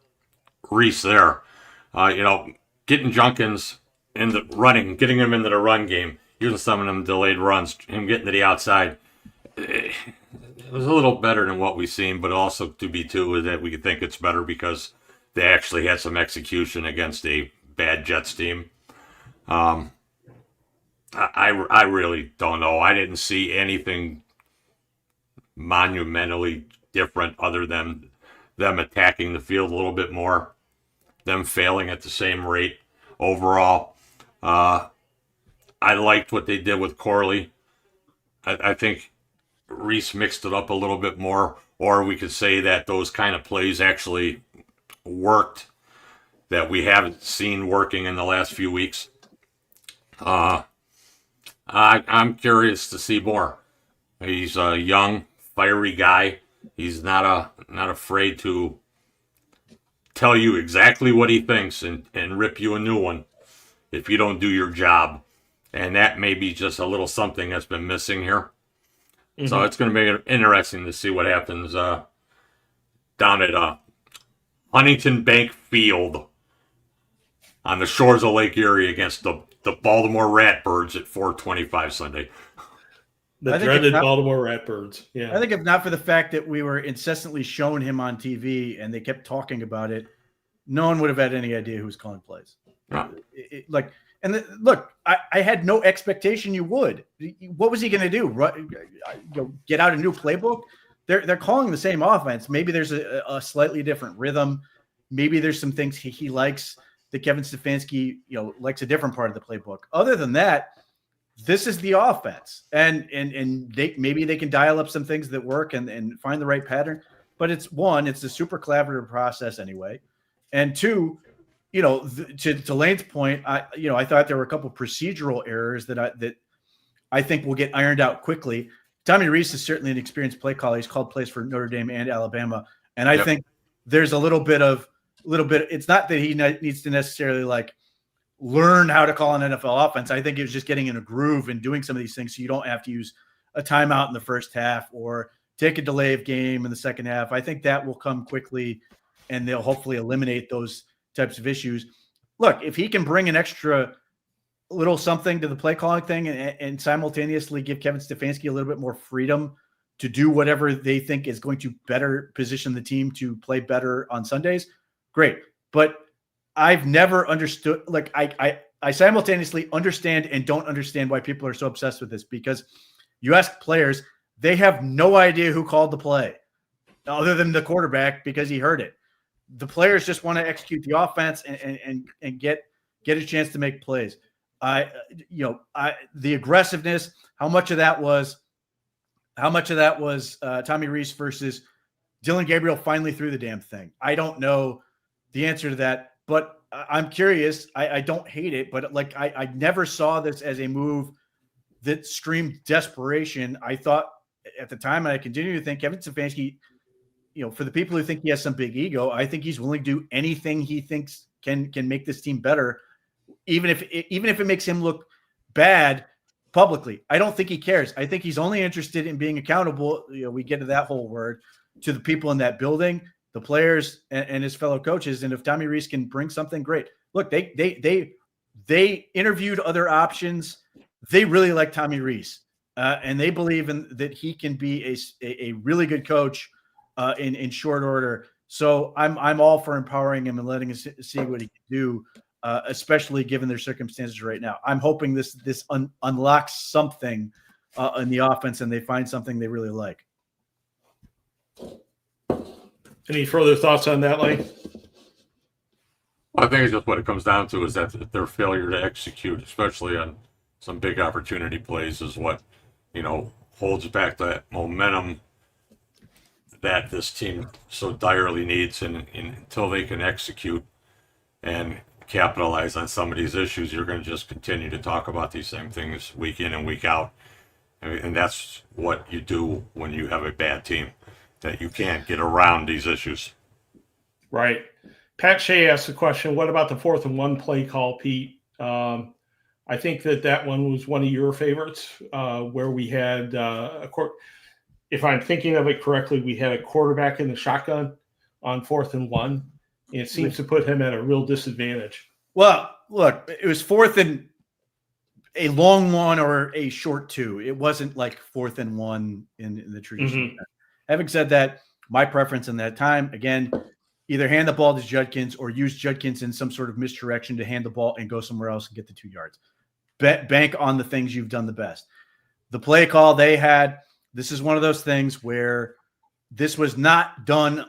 Rees there. Getting Junkins in the running, getting him into the run game, using some of them delayed runs, him getting to the outside. It was a little better than what we've seen, but also to be too that we could think it's better because they actually had some execution against a bad Jets team. I really don't know. I didn't see anything monumentally different other than them attacking the field a little bit more, them failing at the same rate overall. I liked what they did with Corley. I think Rees mixed it up a little bit more, or we could say that those kind of plays actually worked that we haven't seen working in the last few weeks. I'm curious to see more. He's a young, fiery guy. He's not afraid to tell you exactly what he thinks and rip you a new one if you don't do your job. And that may be just a little something that's been missing here. Mm-hmm. So it's going to be interesting to see what happens down at Huntington Bank Field on the shores of Lake Erie against the Baltimore Ratbirds at 4:25 Sunday. The dreaded Baltimore Ratbirds. Yeah, I think if not for the fact that we were incessantly showing him on TV and they kept talking about it, no one would have had any idea who was calling plays. Yeah. Look, I had no expectation you would. What was he going to do? Get out a new playbook? They're calling the same offense. Maybe there's a slightly different rhythm. Maybe there's some things he likes that Kevin Stefanski likes a different part of the playbook. Other than that, this is the offense, and maybe they can dial up some things that work and find the right pattern. But it's a super collaborative process anyway, and two, to Lane's point, I thought there were a couple procedural errors that I think will get ironed out quickly. Tommy Rees is certainly an experienced play caller. He's called plays for Notre Dame and Alabama, and I think there's a little bit. It's not that he needs to necessarily learn how to call an NFL offense. I think it was just getting in a groove and doing some of these things so you don't have to use a timeout in the first half or take a delay of game in the second half. I think that will come quickly, and they'll hopefully eliminate those types of issues. Look, if he can bring an extra little something to the play calling thing and simultaneously give Kevin Stefanski a little bit more freedom to do whatever they think is going to better position the team to play better on Sundays, great. But I've never understood, I simultaneously understand and don't understand why people are so obsessed with this, because you ask players, they have no idea who called the play other than the quarterback because he heard it. The players just want to execute the offense and get a chance to make plays. The aggressiveness, how much of that was Tommy Rees versus Dylan Gabriel finally threw the damn thing. I don't know the answer to that, but I'm curious. I don't hate it, but like I never saw this as a move that screamed desperation. I thought at the time, and I continue to think Kevin Stefanski, for the people who think he has some big ego, I think he's willing to do anything he thinks can make this team better, even if it makes him look bad publicly. I don't think he cares. I think he's only interested in being accountable. We get to that whole word to the people in that building, the players and his fellow coaches. And if Tommy Rees can bring something great, look, they interviewed other options. They really like Tommy Rees, and they believe that he can be a really good coach in short order. So I'm all for empowering him and letting him see what he can do, especially given their circumstances right now. I'm hoping this unlocks something in the offense, and they find something they really like. Any further thoughts on that, Lane? I think it's just what it comes down to is that their failure to execute, especially on some big opportunity plays, is what, holds back that momentum that this team so direly needs. And until they can execute and capitalize on some of these issues, you're going to just continue to talk about these same things week in and week out. And that's what you do when you have a bad team, that you can't get around these issues. Right. Pat Shea asked the question, what about the 4th and 1 play call, Pete? I think that one was one of your favorites, where we had if I'm thinking of it correctly, we had a quarterback in the shotgun on 4th and 1. It seems to put him at a real disadvantage. Well, look, it was 4th and a long one or a short 2. It wasn't like 4th and 1 in the traditional. Mm-hmm. Having said that, my preference in that time, again, either hand the ball to Judkins or use Judkins in some sort of misdirection to hand the ball and go somewhere else and get the 2 yards. Bank on the things you've done the best. The play call they had, this is one of those things where this was not done,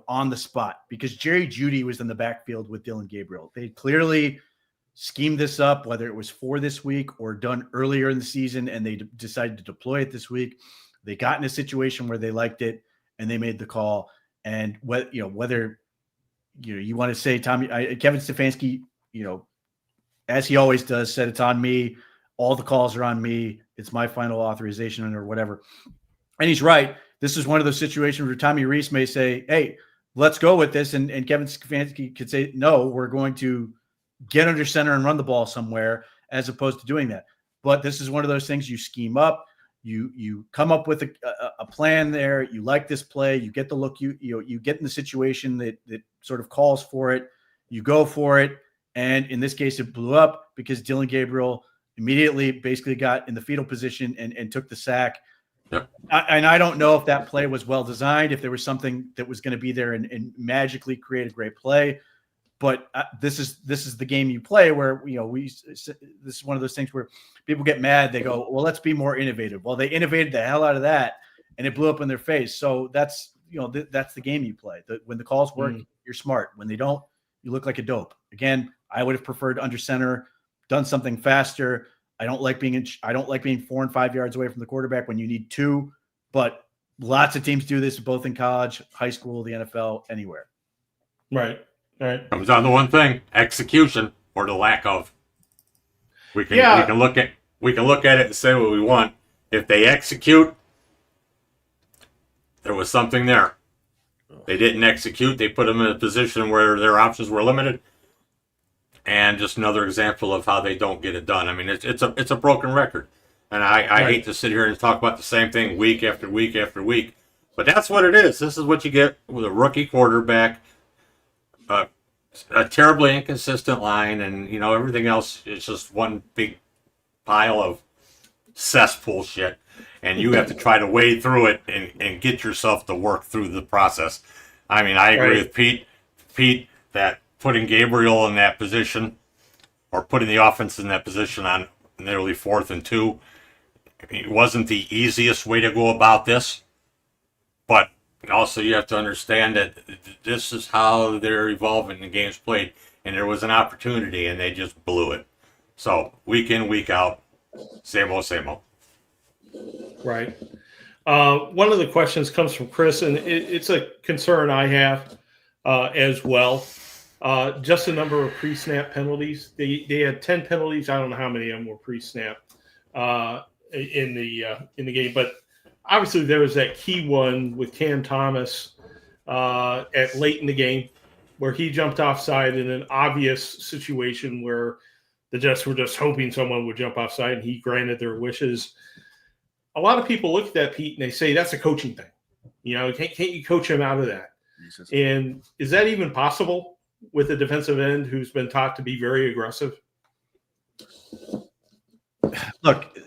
on the spot, because Jerry Jeudy was in the backfield with Dylan Gabriel. They clearly schemed this up, whether it was for this week or done earlier in the season, and they decided to deploy it this week. They got in a situation where they liked it and they made the call. And whether you want to say Kevin Stefanski, as he always does, said it's on me. All the calls are on me. It's my final authorization or whatever. And he's right. This is one of those situations where Tommy Rees may say, hey, let's go with this. And Kevin Stefanski could say, no, we're going to get under center and run the ball somewhere, as opposed to doing that. But this is one of those things you scheme up. You come up with a plan there. You like this play. You get the look. You get in the situation that sort of calls for it. You go for it. And in this case, it blew up because Dylan Gabriel immediately basically got in the fetal position and took the sack. Yep. And I don't know if that play was well designed, if there was something that was going to be there and magically create a great play. But this is the game you play where, this is one of those things where people get mad. They go, well, let's be more innovative. Well, they innovated the hell out of that and it blew up in their face. So that's the game you play. When the calls work, you're smart. When they don't, you look like a dope. Again, I would have preferred under center, done something faster. I don't like being 4 and 5 yards away from the quarterback when you need 2, but lots of teams do this both in college, high school, the NFL, anywhere. Right. Right. Comes down to one thing: execution, or the lack of. We can look at it and say what we want. If they execute, there was something there. They didn't execute. They put them in a position where their options were limited. And just another example of how they don't get it done. I mean, it's a broken record, and I hate to sit here and talk about the same thing week after week after week, but that's what it is. This is what you get with a rookie quarterback. A terribly inconsistent line, and everything else is just one big pile of cesspool shit, and you have to try to wade through it and get yourself to work through the process. I mean, I agree with Pete that putting Gabriel in that position, or putting the offense in that position on nearly 4th and 2, it wasn't the easiest way to go about this, but also you have to understand that this is how they're evolving the games played, and there was an opportunity and they just blew it. So week in, week out, same old, same old. Right. One of the questions comes from Chris, and it's a concern I have as well. Just the number of pre-snap penalties. They had 10 penalties. I don't know how many of them were pre-snap in the game, but obviously there was that key one with Cam Thomas at late in the game where he jumped offside in an obvious situation where the Jets were just hoping someone would jump offside, and he granted their wishes. A lot of people look at that, Pete, and they say that's a coaching thing. Can't you coach him out of that? Jesus. And is that even possible with a defensive end who's been taught to be very aggressive? Look,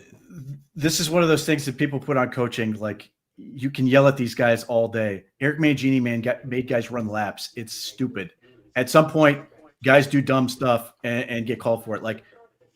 this is one of those things that people put on coaching. Like, you can yell at these guys all day. Eric Mangini, made guys run laps. It's stupid. At some point, guys do dumb stuff and get called for it. Like,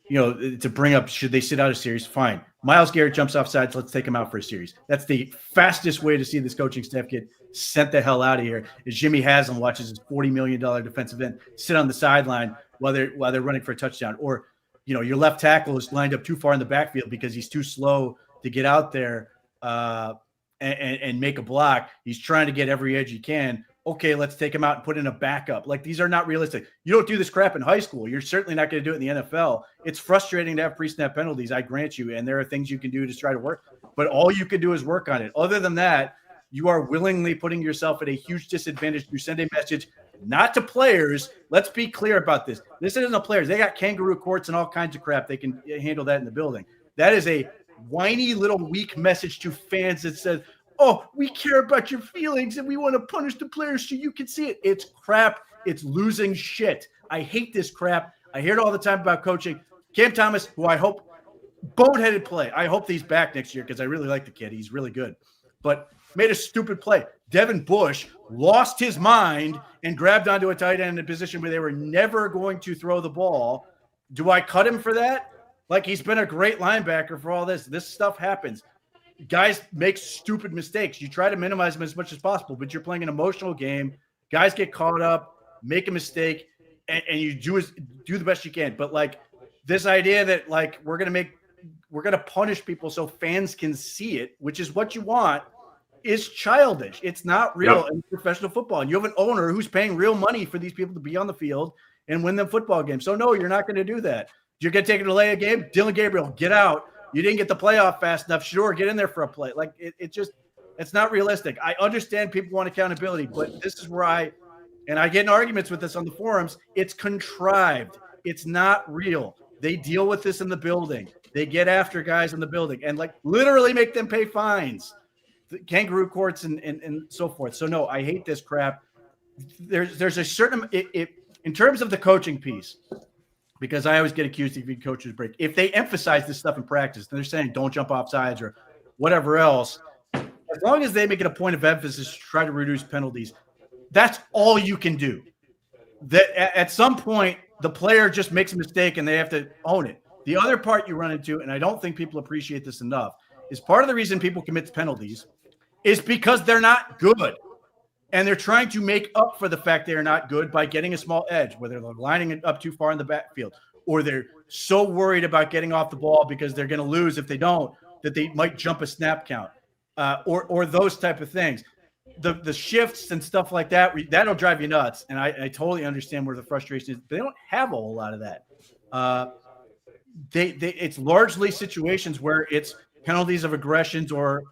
to bring up, should they sit out a series? Fine. Myles Garrett jumps off sides. Let's take him out for a series. That's the fastest way to see this coaching staff get sent the hell out of here. Is Jimmy Haslam watches his $40 million defensive end sit on the sideline while they're running for a touchdown. Or, your left tackle is lined up too far in the backfield because he's too slow to get out there and make a block. He's trying to get every edge he can. Okay, let's take him out and put in a backup. Like, these are not realistic. You don't do this crap in high school. You're certainly not going to do it in the NFL. It's frustrating to have pre-snap penalties, I grant you, and there are things you can do to try to work. But all you can do is work on it. Other than that, you are willingly putting yourself at a huge disadvantage. You send a message not to players. Let's be clear about this. This isn't a players. They got kangaroo courts and all kinds of crap. They can handle that in the building. That is a whiny little weak message to fans that says, oh, we care about your feelings and we want to punish the players so you can see it. It's crap. It's losing shit. I hate this crap. I hear it all the time about coaching. Cam Thomas, who I hope boneheaded play. I hope he's back next year because I really like the kid. He's really good. But made a stupid play. Devin Bush lost his mind and grabbed onto a tight end in a position where they were never going to throw the ball. Do I cut him for that? Like, he's been a great linebacker for all this. This stuff happens. Guys make stupid mistakes. You try to minimize them as much as possible, but you're playing an emotional game. Guys get caught up, make a mistake, and you do the best you can. But like, this idea that like we're gonna punish people so fans can see it, which is what you want, is childish. It's not real in professional football. And you have an owner who's paying real money for these people to be on the field and win them football games. So no, you're not going to do that. You're going to take it to lay a game. Dylan Gabriel, get out. You didn't get the playoff fast enough. Sure, get in there for a play. Like, it's not realistic. I understand people want accountability, but this is where I get in arguments with this on the forums. It's contrived. It's not real. They deal with this in the building. They get after guys in the building and like literally make them pay fines, the kangaroo courts and so forth. So no, I hate this crap. There's a certain in terms of the coaching piece. Because I always get accused of being coaches break. If they emphasize this stuff in practice, and they're saying don't jump off sides or whatever else, as long as they make it a point of emphasis to try to reduce penalties, that's all you can do. That at some point, the player just makes a mistake and they have to own it. The other part you run into, and I don't think people appreciate this enough, is part of the reason people commit penalties is because they're not good. And they're trying to make up for the fact they are not good by getting a small edge, whether they're lining it up too far in the backfield, or they're so worried about getting off the ball because they're going to lose if they don't, that they might jump a snap count, or those type of things. The shifts and stuff like that, that'll drive you nuts. And I totally understand where the frustration is. But they don't have a whole lot of that. It's largely situations where it's penalties of aggressions or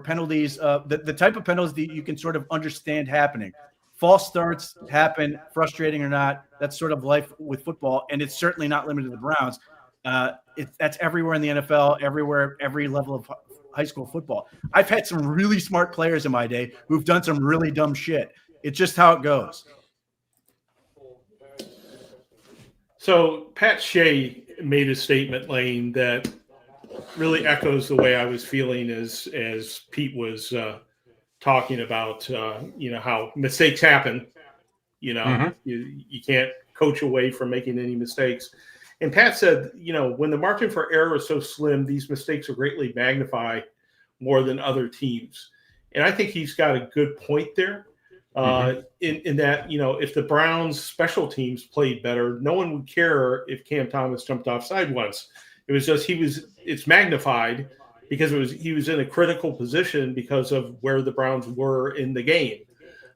penalties, the type of penalties that you can sort of understand happening. False starts happen, frustrating or not. That's sort of life with football, and it's certainly not limited to the Browns. That's everywhere in the NFL, everywhere, every level of high school football. I've had some really smart players in my day who've done some really dumb shit. It's just how it goes. So Pat Shea made a statement, Lane, that really echoes the way I was feeling as Pete was talking about, how mistakes happen. You can't coach away from making any mistakes. And Pat said, when the margin for error is so slim, these mistakes are greatly magnified more than other teams. And I think he's got a good point there in that, if the Browns special teams played better, no one would care if Cam Thomas jumped offside once. It was just it's magnified because he was in a critical position because of where the Browns were in the game.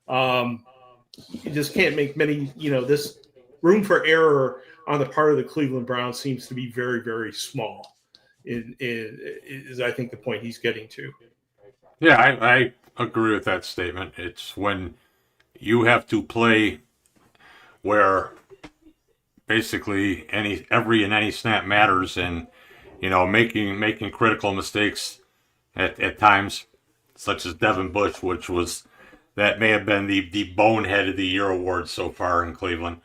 You just can't make many, this room for error on the part of the Cleveland Browns seems to be very, very small. Is I think the point he's getting to. Yeah, I agree with that statement. It's when you have to play where basically every and any snap matters, and making critical mistakes at times, such as Devin Bush, that may have been the bonehead of the year award so far in Cleveland.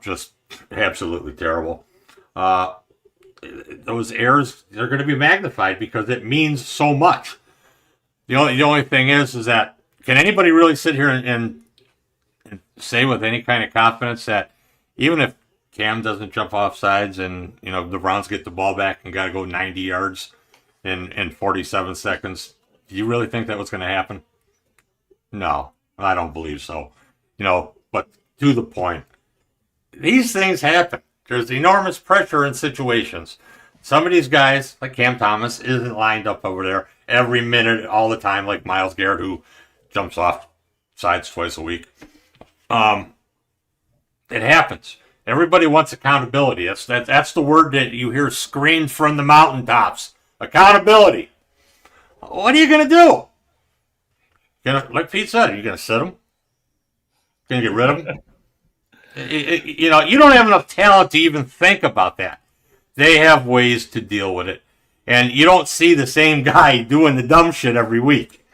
Just absolutely terrible. Those errors, they're going to be magnified because it means so much. The only thing is that can anybody really sit here and say with any kind of confidence that even if Cam doesn't jump off sides and the Browns get the ball back and got to go 90 yards in 47 seconds, do you really think that was going to happen? No, I don't believe so. But to the point, these things happen. There's enormous pressure in situations. Some of these guys, like Cam Thomas, isn't lined up over there every minute, all the time, like Myles Garrett, who jumps off sides twice a week. It happens. Everybody wants accountability. That's the word that you hear screamed from the mountaintops. Accountability. What are you going to do? Like Pete said, are you going to sit him? Going to get rid of him? You don't have enough talent to even think about that. They have ways to deal with it. And you don't see the same guy doing the dumb shit every week.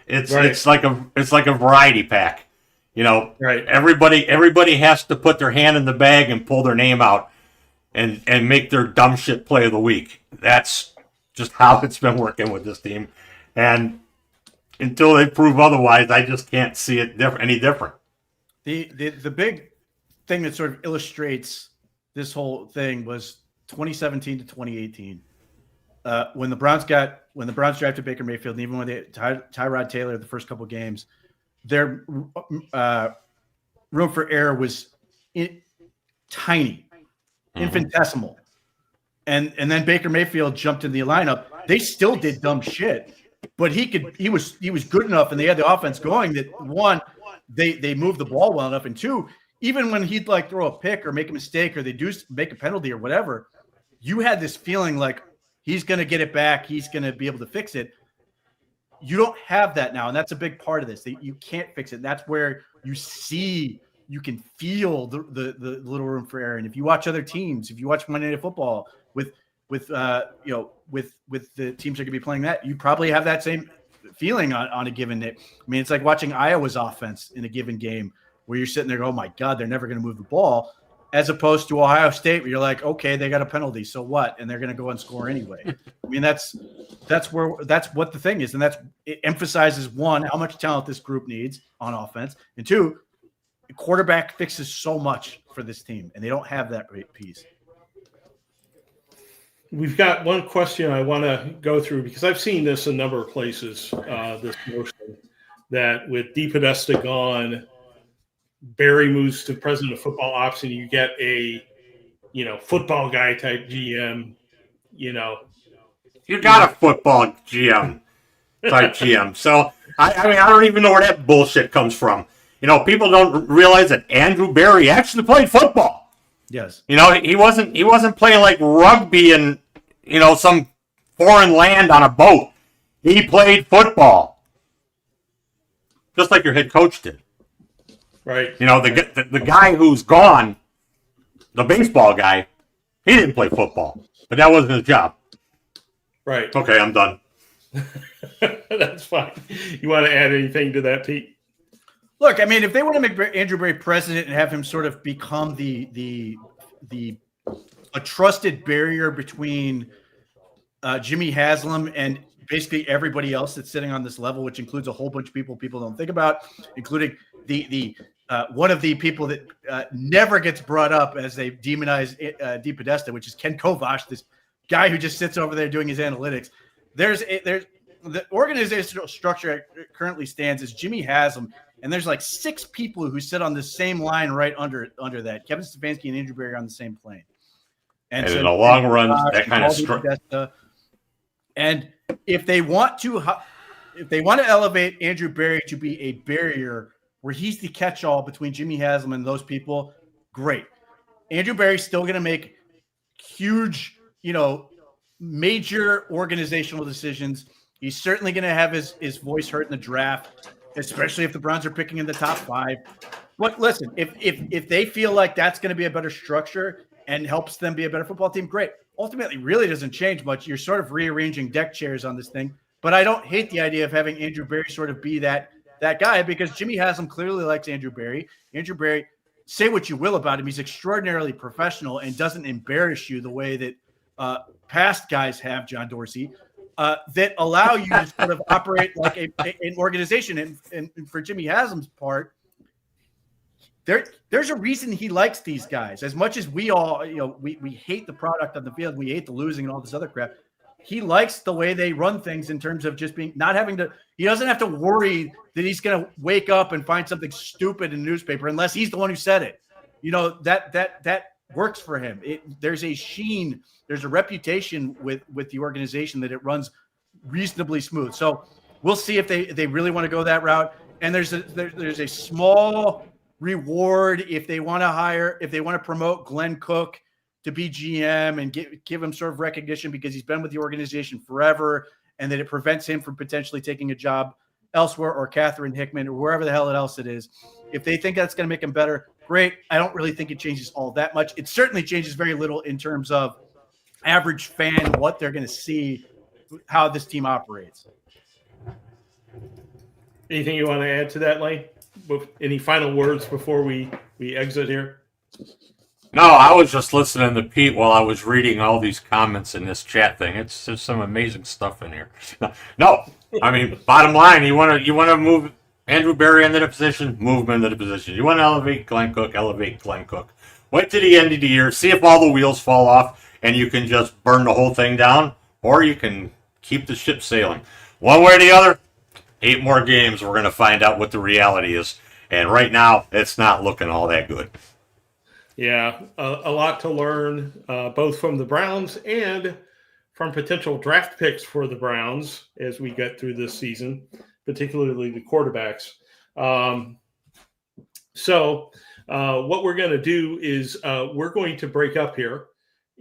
It's like a variety pack. Right. Everybody has to put their hand in the bag and pull their name out and make their dumb shit play of the week. That's just how it's been working with this team. And until they prove otherwise, I just can't see it any different. The big thing that sort of illustrates this whole thing was 2017 to 2018. When the Browns drafted Baker Mayfield, and even when they Tyrod Taylor the first couple of games, their room for error was tiny, infinitesimal. And then Baker Mayfield jumped in the lineup. They still did dumb shit, but he was good enough, and they had the offense going that one, they moved the ball well enough, and two, even when he'd like throw a pick or make a mistake or they do make a penalty or whatever, you had this feeling like he's going to get it back, he's going to be able to fix it. You don't have that now, and that's a big part of this. You can't fix it. That's where you can feel the little room for error. And if you watch other teams, if you watch Monday Night Football with the teams that are going to be playing that, you probably have that same feeling on a given day. I mean, it's like watching Iowa's offense in a given game where you're sitting there going, oh my God, they're never going to move the ball, as opposed to Ohio State where you're like, okay, they got a penalty, so what? And they're going to go and score anyway. I mean, that's what the thing is. And it emphasizes, one, how much talent this group needs on offense. And two, the quarterback fixes so much for this team, and they don't have that great piece. We've got one question I want to go through because I've seen this a number of places, this notion that with DePodesta gone, Barry moves to president of football ops, and you get a, football guy type GM, You got a football GM type GM. So, I mean, I don't even know where that bullshit comes from. People don't realize that Andrew Barry actually played football. Yes. He wasn't playing like rugby in, some foreign land on a boat. He played football. Just like your head coach did. Right. The guy who's gone, the baseball guy, he didn't play football. But that wasn't his job. Right. Okay, I'm done. That's fine. You want to add anything to that, Pete? Look, I mean, if they want to make Andrew Barry president and have him sort of become a trusted barrier between Jimmy Haslam and basically everybody else that's sitting on this level, which includes a whole bunch of people don't think about, including the one of the people that never gets brought up as they demonize DePodesta, which is Ken Kovash, this guy who just sits over there doing his analytics. There's the organizational structure currently stands as Jimmy Haslam, and there's like 6 people who sit on the same line right under that. Kevin Stefanski and Andrew Barry are on the same plane. And so in the long run, that kind of And if they want to elevate Andrew Berry to be a barrier where he's the catch-all between Jimmy Haslam and those people, great. Andrew Berry's still going to make huge, major organizational decisions. He's certainly going to have his voice heard in the draft, especially if the Browns are picking in the top 5. But listen, if they feel like that's going to be a better structure and helps them be a better football team, great. Ultimately, really doesn't change much. You're sort of rearranging deck chairs on this thing. But I don't hate the idea of having Andrew Berry sort of be that guy, because Jimmy Haslam clearly likes Andrew Berry. Andrew Berry, say what you will about him, he's extraordinarily professional and doesn't embarrass you the way that past guys have, John Dorsey, that allow you to sort of operate like an organization. And for Jimmy Haslam's part, there's a reason he likes these guys. As much as we all, we hate the product on the field, we hate the losing and all this other crap. He likes the way they run things in terms of just not having to. He doesn't have to worry that he's going to wake up and find something stupid in the newspaper unless he's the one who said it. That works for him. There's a sheen, there's a reputation with the organization that it runs reasonably smooth. So we'll see if they really want to go that route. And there's a small reward if they want to promote Glenn Cook to be GM and give him sort of recognition because he's been with the organization forever, and that it prevents him from potentially taking a job elsewhere, or Catherine Hickman, or wherever the hell else it is. If they think that's going to make him better, great. I don't really think it changes all that much. It certainly changes very little in terms of average fan, what they're going to see, how this team operates. Anything you want to add to that, Lane? Any final words before we exit here? No, I was just listening to Pete while I was reading all these comments in this chat thing. There's some amazing stuff in here. No, I mean, bottom line, you want to move Andrew Berry into the position, move him into the position. You want to elevate Glenn Cook. Wait till the end of the year, see if all the wheels fall off, and you can just burn the whole thing down, or you can keep the ship sailing. One way or the other, 8 more games, we're going to find out what the reality is. And right now, it's not looking all that good. Yeah, a lot to learn, both from the Browns and from potential draft picks for the Browns as we get through this season, particularly the quarterbacks. So what we're going to do is we're going to break up here,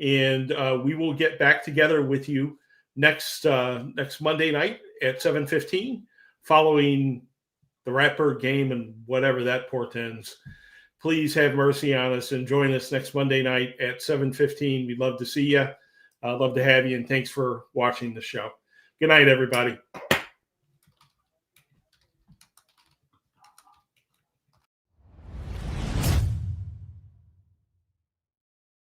and we will get back together with you next Monday night at 7:15, following the Ratbird game and whatever that portends. Please have mercy on us and join us next Monday night at 7:15. We'd love to see you. Love to have you, and thanks for watching the show. Good night, everybody.